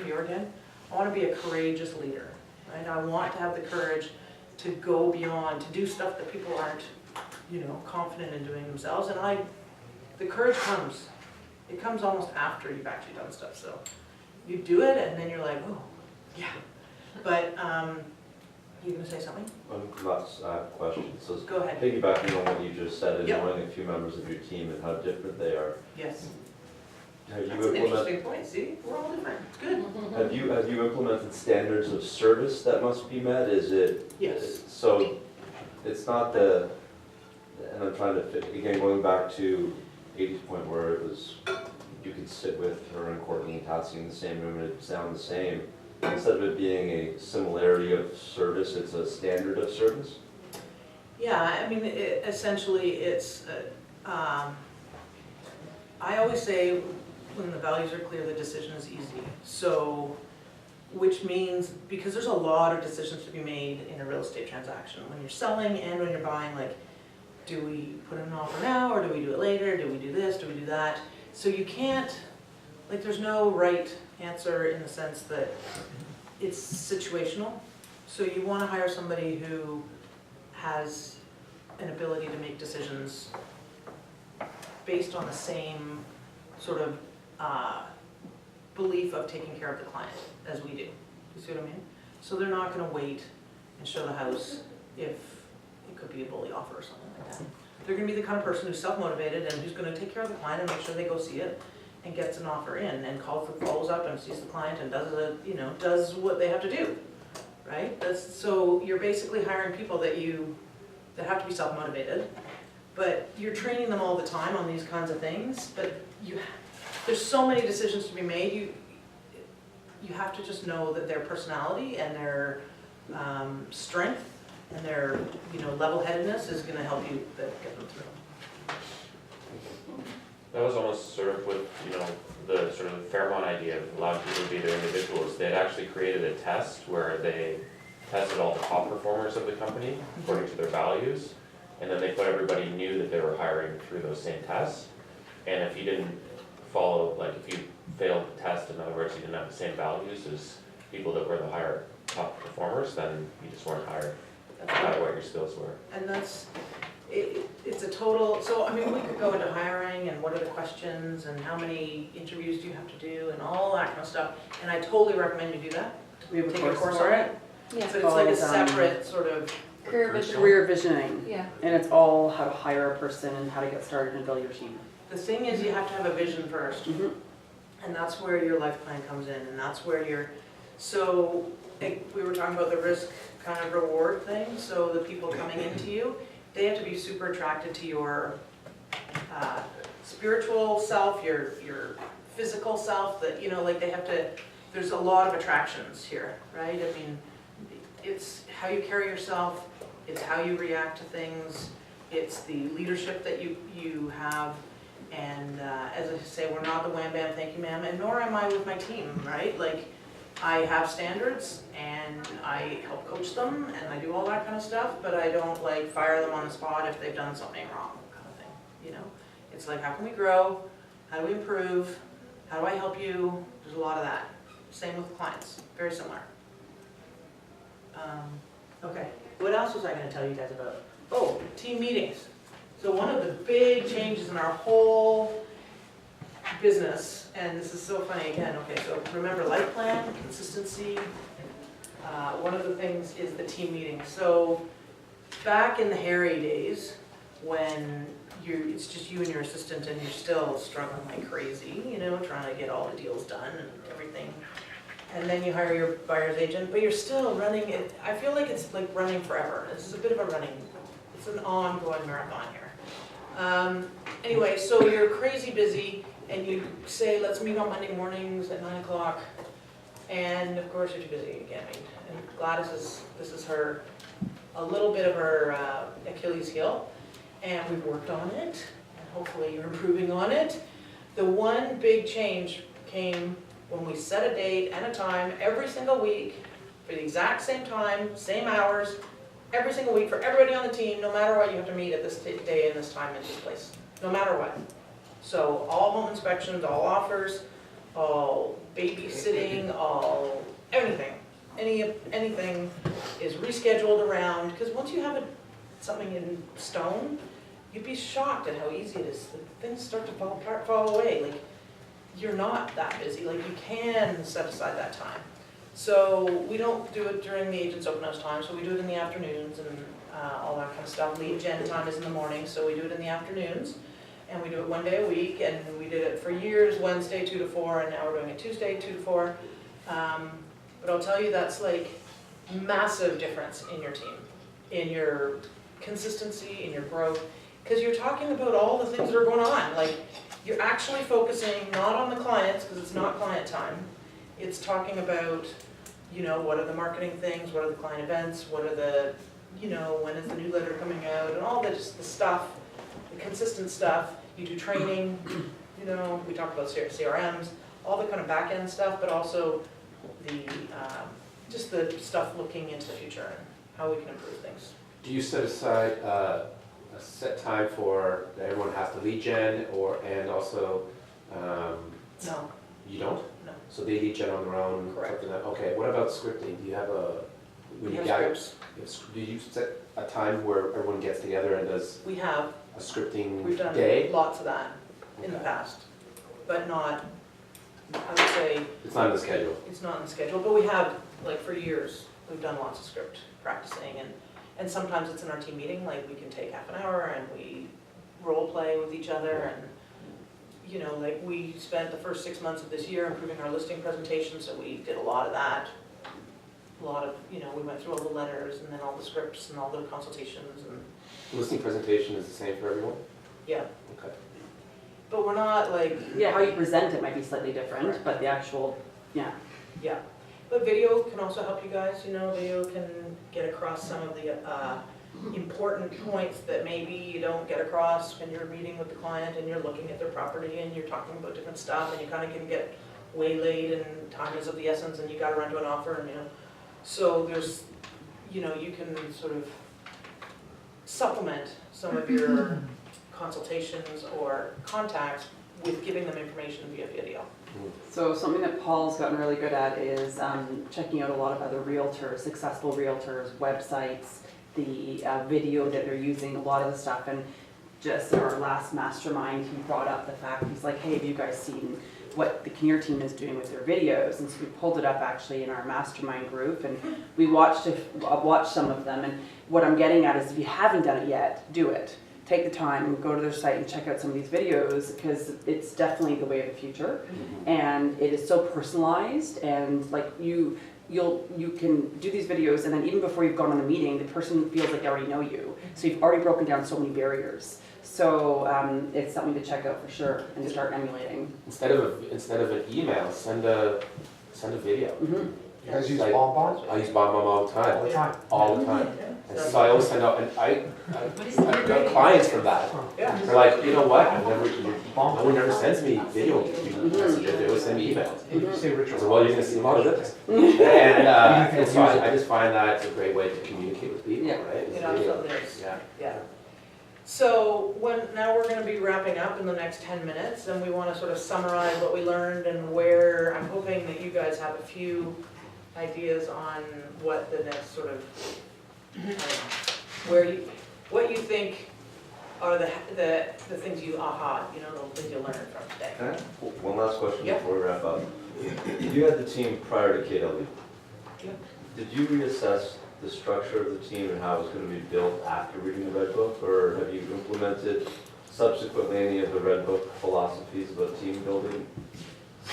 fear again. I want to be a courageous leader, right? I want to have the courage to go beyond, to do stuff that people aren't, confident in doing themselves. And the courage comes. It comes almost after you've actually done stuff. So you do it, and then you're like, oh, yeah. But You gonna say something? One last question. So Go ahead. piggybacking on what you just said and Yep. knowing a few members of your team and how different they are, Yes. have you That's an implemented, interesting point, see? We're all different. It's good. have you implemented standards of service that must be met? Is it? Yes. So it's not the, and I'm trying to fit, again, going back to 80's point where it was, you could sit with her and Courtney and Tatsi in the same room and it'd sound the same. Instead of it being a similarity of service, it's a standard of service? Yeah, I mean, essentially, it's, I always say, when the values are clear, the decision is easy. So, which means, because there's a lot of decisions to be made in a real estate transaction. When you're selling and when you're buying, like, do we put in an offer now, or do we do it later? Do we do this, do we do that? So you can't, like, there's no right answer in the sense that it's situational. So you want to hire somebody who has an ability to make decisions based on the same sort of belief of taking care of the client as we do. You see what I mean? So they're not going to wait and show the house if it could be a bully offer or something like that. They're going to be the kind of person who's self-motivated and who's going to take care of the client and make sure they go see it and gets an offer in and follows up and sees the client and does what they have to do, right? So you're basically hiring people that have to be self-motivated, but you're training them all the time on these kinds of things, but there's so many decisions to be made, you have to just know that their personality and their strength and their level-headedness is going to help you get them through. That was almost sort of with, the sort of Fairmont idea of allowing people to be their individuals. They had actually created a test where they tested all the top performers of the company according to their values, and then they put everybody new that they were hiring through those same tests. And if you didn't follow, like if you failed the test, in other words, you didn't have the same values as people that were the higher top performers, then you just weren't hired, no matter what your skills were. And it's a total, so I mean, we could go into hiring and what are the questions and how many interviews do you have to do and all that kind of stuff. And I totally recommend you do that. We have a Take course for it. Yeah. But it's like a separate sort of, Career visioning. Yeah. And it's all how to hire a person and how to get started and build your team. the thing is you have to have a vision first. And that's where your life plan comes in, and that's where we were talking about the risk kind of reward thing, so the people coming into you, they have to be super attracted to your spiritual self, your physical self, that, like they have to, there's a lot of attractions here, right? I mean, it's how you carry yourself, it's how you react to things, it's the leadership that you have. And as I say, we're not the wham bam thank you ma'am, and nor am I with my team, right? Like, I have standards and I help coach them and I do all that kind of stuff, but I don't like fire them on the spot if they've done something wrong, kind of thing, It's like, how can we grow? How do we improve? How do I help you? There's a lot of that. Same with clients, very similar. Okay, what else was I gonna tell you guys about? Oh, team meetings. So one of the big changes in our whole business, and this is so funny again, okay, so remember life plan, consistency. One of the things is the team meeting. So back in the hairy days, when it's just you and your assistant and you're still struggling like crazy, trying to get all the deals done and everything. And then you hire your buyer's agent, but you're still running it. I feel like it's like running forever. This is a bit of a it's an ongoing marathon here. Anyway, so you're crazy busy and you say, let's meet on Monday mornings at 9 o'clock. And of course you're too busy again. And Gladys this is a little bit of her Achilles heel. And we've worked on it. And hopefully you're improving on it. The one big change came when we set a date and a time every single week for the exact same time, same hours, every single week for everybody on the team, no matter what, you have to meet at this day and this time and this place, no matter what. So all home inspections, all offers, all babysitting, all anything, anything is rescheduled around, because once you have something in stone, you'd be shocked at how easy it is. Things start to fall apart, fall away. Like, you're not that busy. Like, you can set aside that time. So we don't do it during the agent's open house time, so we do it in the afternoons and all that kind of stuff. Lead gen time is in the morning, so we do it in the afternoons. And we do it one day a week, and we did it for years, Wednesday 2 to 4, and now we're doing it Tuesday 2 to 4. But I'll tell you, that's like massive difference in your team, in your consistency, in your growth, because you're talking about all the things that are going on. Like, you're actually focusing not on the clients, because it's not client time. It's talking about, you know, what are the marketing things, what are the client events, what are the, you know, when is the newsletter coming out, and all the just the stuff, the consistent stuff. You do training, you know, we talk about CRMs, all the kind of back end stuff, but also the just the stuff looking into the future and how we can improve things. Do you set aside a set time for that everyone has to lead gen, and also No. you don't? No. So they lead gen on their own? Correct. Something like, okay, what about scripting? Do you have a, when We you have guys, scripts. do you set a time where everyone gets together and does We have. a scripting We've done day? lots of that in the past, but not, I would say, It's not in the schedule. it's not in the schedule, but we have, like, for years, we've done lots of script practicing, and sometimes it's in our team meeting, like, we can take half an hour and we role play with each other, and, you know, like, we spent the first 6 months of this year improving our listing presentation, so we did a lot of that. A lot of, you know, we went through all the letters and then all the scripts and all the consultations and, Listing presentation is the same for everyone? yeah. Okay. But we're not like, Yeah, how you present it might be slightly different, but the actual, yeah. yeah. But video can also help you guys, you know, video can get across some of the important points that maybe you don't get across when you're meeting with the client and you're looking at their property and you're talking about different stuff and you kind of can get waylaid and time is of the essence and you gotta run to an offer and, you know. So there's, you know, you can sort of supplement some of your consultations or contacts with giving them information via video. So something that Paul's gotten really good at is checking out a lot of other realtors, successful realtors, websites, the video that they're using, a lot of the stuff. And just our last mastermind, he brought up the fact, he's like, hey, have you guys seen what the Kinnear team is doing with their videos? And so we pulled it up actually in our mastermind group, and we watched some of them. And what I'm getting at is if you haven't done it yet, do it. Take the time and go to their site and check out some of these videos, because it's definitely the way of the future. And it is so personalized, and like you can do these videos, and then even before you've gone on the meeting, the person feels like they already know you. So you've already broken down so many barriers. So it's something to check out for sure and to start emulating. Instead of an email, send a video. Mm-hmm. You guys use Like, BombBomb? I use BombBomb all the time. All the time. All the time. And so I always send out, and I've got clients from that. Yeah. They're like, you know what, no one never sends me video messages, they always send me emails. If you say I Richard. said, well, you're gonna see a lot of this. And so I just find that it's a great way to communicate with people, Yeah. right? It's It video. absolutely is. Yeah. Yeah. So now we're gonna be wrapping up in the next 10 minutes, and we wanna sort of summarize what we learned and where, I'm hoping that you guys have a few ideas on what the next sort of, I don't know, what you think are the things you, you know, the things you learned from today. Can I ask one last question Yeah. before we wrap up? You had the team prior to KW. Yeah. Did you reassess the structure of the team and how it was going to be built after reading the Red Book, or have you implemented subsequently any of the Red Book philosophies about team building?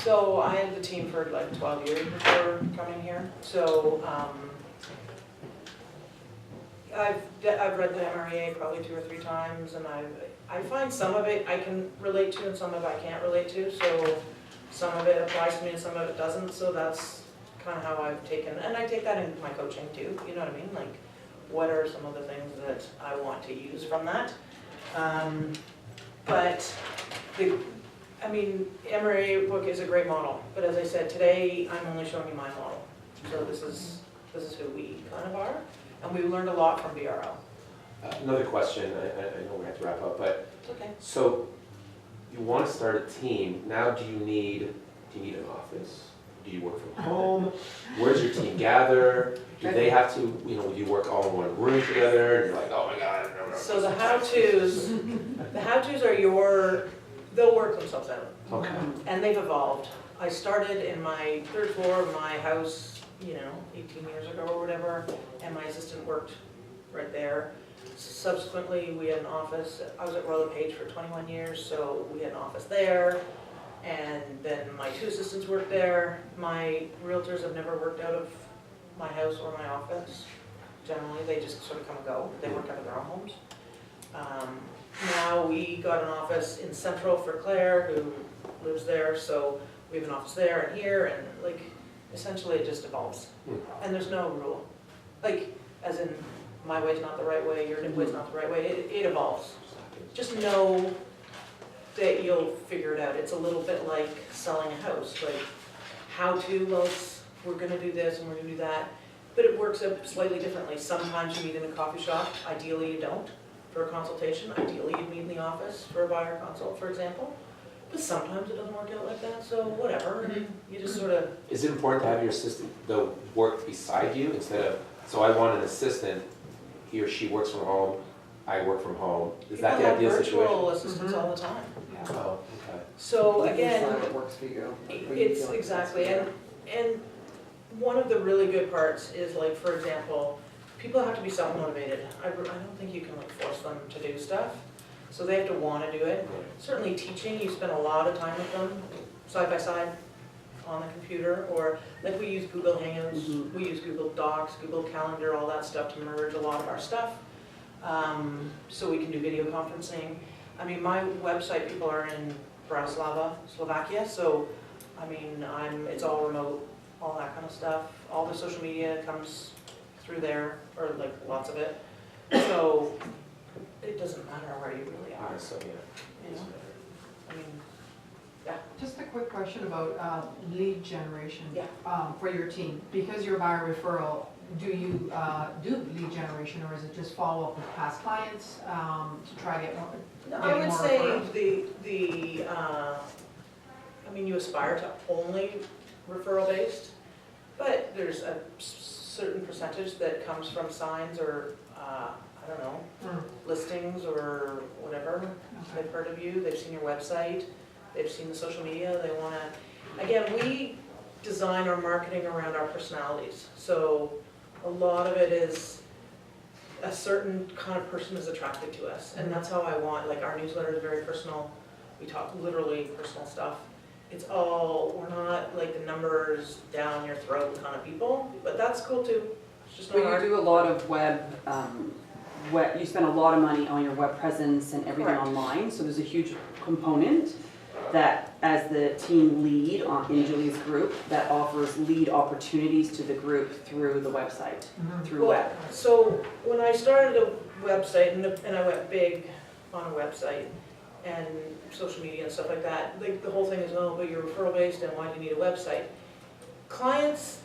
So I had the team for like 12 years before coming here, so I've read the MREA probably 2 or 3 times, and I find some of it I can relate to and some of it I can't relate to, so some of it applies to me and some of it doesn't, so that's kind of how I've taken, and I take that into my coaching too, you know what I mean? Like, what are some of the things that I want to use from that? But MRA book is a great model, but as I said, today I'm only showing you my model. So this is who we kind of are, and we learned a lot from BRL. Another question, I know we have to wrap up, but, It's okay. so you want to start a team, now do you need an office? Do you work from home? Where's your team gather? Do they have to, do you work all in one room together? And you're like, oh my God. No. So the how-tos are they'll work themselves out. Okay. And they've evolved. I started in my 3rd floor of my house 18 years ago or whatever, and my assistant worked right there. Subsequently, we had an office, I was at Royal LePage for 21 years, so we had an office there, and then my 2 assistants worked there. My realtors have never worked out of my house or my office. Generally, they just sort of come and go. They work out of their own homes. Now we got an office in Central for Claire, who lives there, so we have an office there and here, and like, essentially it just evolves. And there's no rule. Like, as in, my way's not the right way, your way's not the right way, it evolves. Just know that you'll figure it out. It's a little bit like selling a house, like, how to, well, we're gonna do this and we're gonna do that, but it works out slightly differently. Sometimes you meet in a coffee shop, ideally you don't, for a consultation. Ideally you'd meet in the office for a buyer consult, for example. But sometimes it doesn't work out like that, so whatever, you just sort of. Is it important to have your assistant, though, work beside you instead of, so I want an assistant, he or she works from home, I work from home. Is that the ideal situation? People have virtual assistants all the time. Oh, okay. So again, It works for you. it's exactly, and one of the really good parts is, like, for example, people have to be self-motivated. I don't think you can like force them to do stuff. So they have to want to do it. Certainly teaching, you spend a lot of time with them, side by side, on the computer, or like we use Google Hangouts, we use Google Docs, Google Calendar, all that stuff to merge a lot of our stuff. So we can do video conferencing. I mean, my website, people are in Bratislava, Slovakia, so I mean, it's all remote, all that kind of stuff. All the social media comes through there, or like lots of it. So it doesn't matter where you really are. So, You know? I mean, yeah. Just a quick question about lead generation. Yeah. For your team. Because you're by referral, do you do lead generation, or is it just follow up with past clients to try to get more? I would say I mean, you aspire to only referral based, but there's a certain percentage that comes from signs or, I don't know, listings or whatever. They've heard of you, they've seen your website, they've seen the social media, they wanna, again, we design our marketing around our personalities. So a lot of it is a certain kind of person is attracted to us, and that's how I want, like, our newsletter is very personal. We talk literally personal stuff. It's all, we're not like the numbers down your throat kind of people, but that's cool too. It's just not But hard. you do a lot of you spend a lot of money on your web presence and everything Correct. online, so there's a huge component that, as the team lead in Julie's group, that offers lead opportunities to the group through the website, through Well, web. so when I started a website and I went big on a website and social media and stuff like that, like the whole thing is, oh, but you're referral based and why do you need a website? Clients,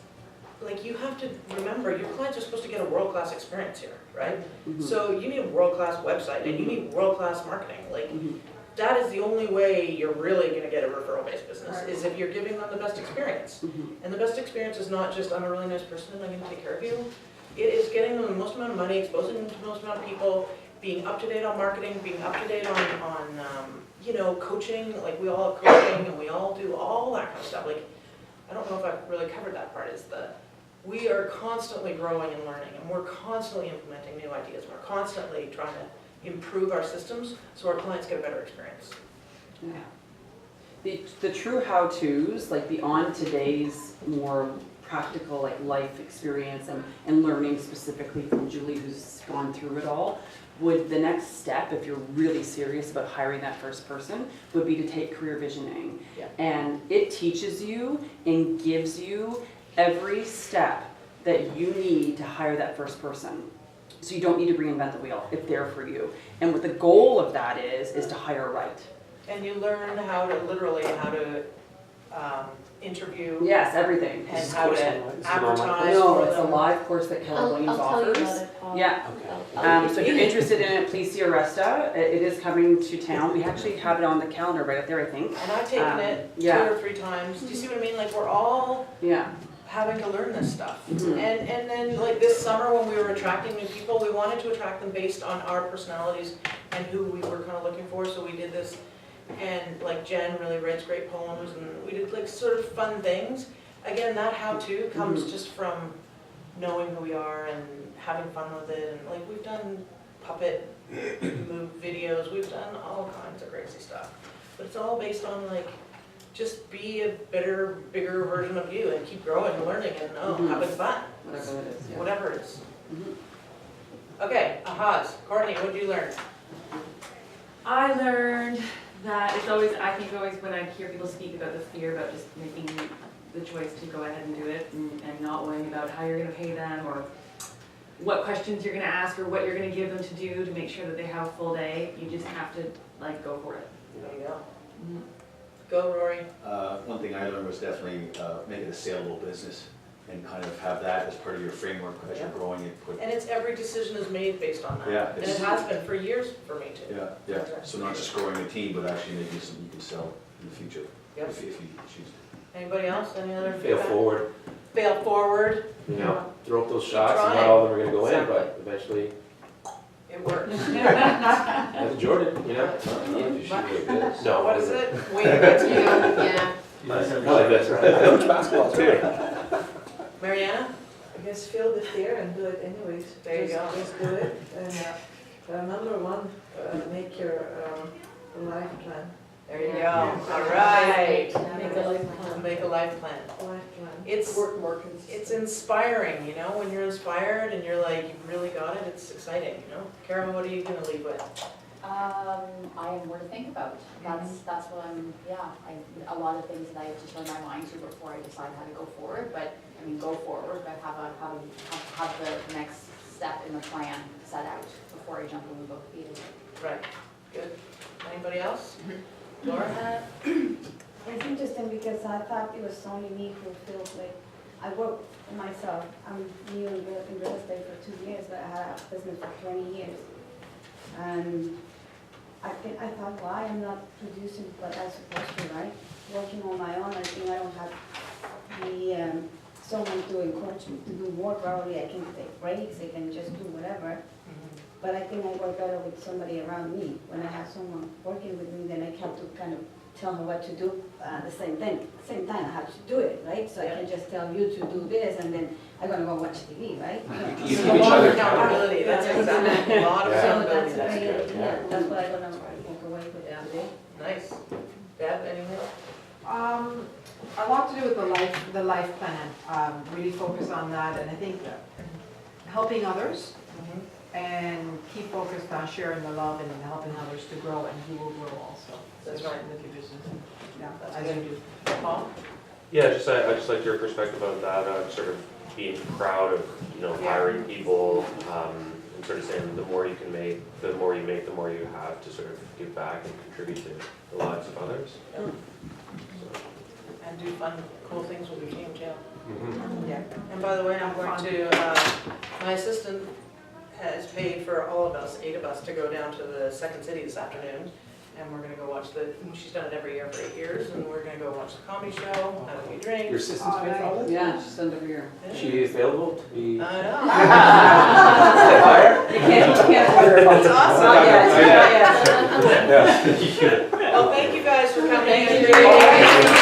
like, you have to remember, your clients are supposed to get a world-class experience here, right? So you need a world-class website and you need world-class marketing. Like, that is the only way you're really gonna get a referral-based business, is if you're giving them the best experience. And the best experience is not just, I'm a really nice person and I'm gonna take care of you. It is getting them the most amount of money, exposing them to the most amount of people, being up to date on marketing, being up to date on coaching. Like, we all have coaching and we all do all that kind of stuff. Like, I don't know if I've really covered that part, is we are constantly growing and learning, and we're constantly implementing new ideas. We're constantly trying to improve our systems so our clients get a better experience. Yeah. The true how-tos, like beyond today's more practical, like, life experience and learning specifically from Julie, who's gone through it all, would the next step, if you're really serious about hiring that first person, would be to take career visioning. Yeah. And it teaches you and gives you every step that you need to hire that first person. So you don't need to reinvent the wheel. It's there for you. And what the goal of that is to hire right. And you learn how to interview. Yes, everything. And how to advertise. No, for it's a them. live course that Keller Williams I'll tell you offers. about it, Paul. Yeah. So if you're interested in it, please see Aresta. It is coming to town. We actually have it on the calendar right up there, I think. And I've taken it 2 or 3 times. Do you see what I mean? Like, we're all having to learn this stuff. And then, like, this summer when we were attracting new people, we wanted to attract them based on our personalities and who we were kind of looking for, so we did this. And like, Jen really writes great poems, and we did like sort of fun things. again, that how-to comes just from knowing who we are and having fun with it, and like, we've done puppet move videos, we've done all kinds of crazy stuff. But it's all based on like, just be a better, bigger version of you and keep growing and learning and having fun. Whatever it is, yeah. Whatever it is. Mhm. Okay, ahas. Courtney, what did you learn? I learned that it's always, I think always when I hear people speak about the fear about just making the choice to go ahead and do it and not worrying about how you're gonna pay them or what questions you're gonna ask or what you're gonna give them to do to make sure that they have a full day, you just have to like go for it. There you go. Go, Rory. One thing I learned was definitely make it a saleable business and kind of have that as part of your framework as you're growing and put. And it's every decision is made based on that. Yeah, And it it's- has been for years for me too. Yeah, yeah, so not just growing a team, but actually making something you can sell in the future, Yep. if you choose to. Anybody else? Any other Fail feedback? forward, Fail forward. you know, throw up those Keep shots, and not trying. all of them are gonna go in, Exactly. but eventually, It works. that's Jordan, you know? If you shoot like this. No, What is it? Wayne Gretzky? Yeah. I like this, right? Basketball too. Mariana? I guess feel the fear and do it anyways. There you go. Just do it. And number one, make your life plan. There you go. All right. Make a life plan. Make a life plan. Life plan. It's It's inspiring, you know, when you're inspired and you're like, you've really got it, it's exciting, you know? Kara, what are you gonna leave with? I have more to think about. That's what I'm, a lot of things that I have to turn my mind to before I decide how to go forward, but, I mean, go forward, but have the next step in the plan set out before I jump in the book either. Right, good. Anybody else? Laura? It's interesting because I thought it was only me who feels like, I work for myself, I'm new in real estate for 2 years, but I had a business for 20 years. And I thought, why I'm not producing what I'm supposed to, right? Working on my own, I think I don't have someone to encourage me to do more. Probably I can take breaks, I can just do whatever. But I think I work better with somebody around me. When I have someone working with me, then I have to kind of tell her what to do. The same time, I have to do it, right? So I can just tell you to do this, and then I'm gonna go watch TV, right? You So keep a each lot other of accountability, that's exactly, a lot of Yeah. So accountability, that's that's very, good. yeah, that's what I'm gonna walk away with today. Nice. Deb, anything? A lot to do with the life plan, really focus on that, and I think helping others and keep focused on sharing the love and helping others to grow, and you will grow also. That's right. With your business, yeah, That's as good. you do. Paul? Yeah, I just like your perspective on that, sort of being proud of, you know, hiring people, and sort of saying the more you can make, the more you make, the more you have to sort of give back and contribute to the lives of others. Yeah. And do fun, cool things with your team too. Yeah. And by the way, I'm going to, my assistant has paid for all of us, 8 of us, to go down to the Second City this afternoon. And we're gonna go watch she's done it every year for 8 years, and we're gonna go watch the comedy show, have a few drinks. Your assistant's paid for all this? Yeah, she's under here. Yeah. She is available to be. I know. Hire? You can't hire her. It's awesome. Not yet, not yet. Well, thank you guys for coming. Thank in. you.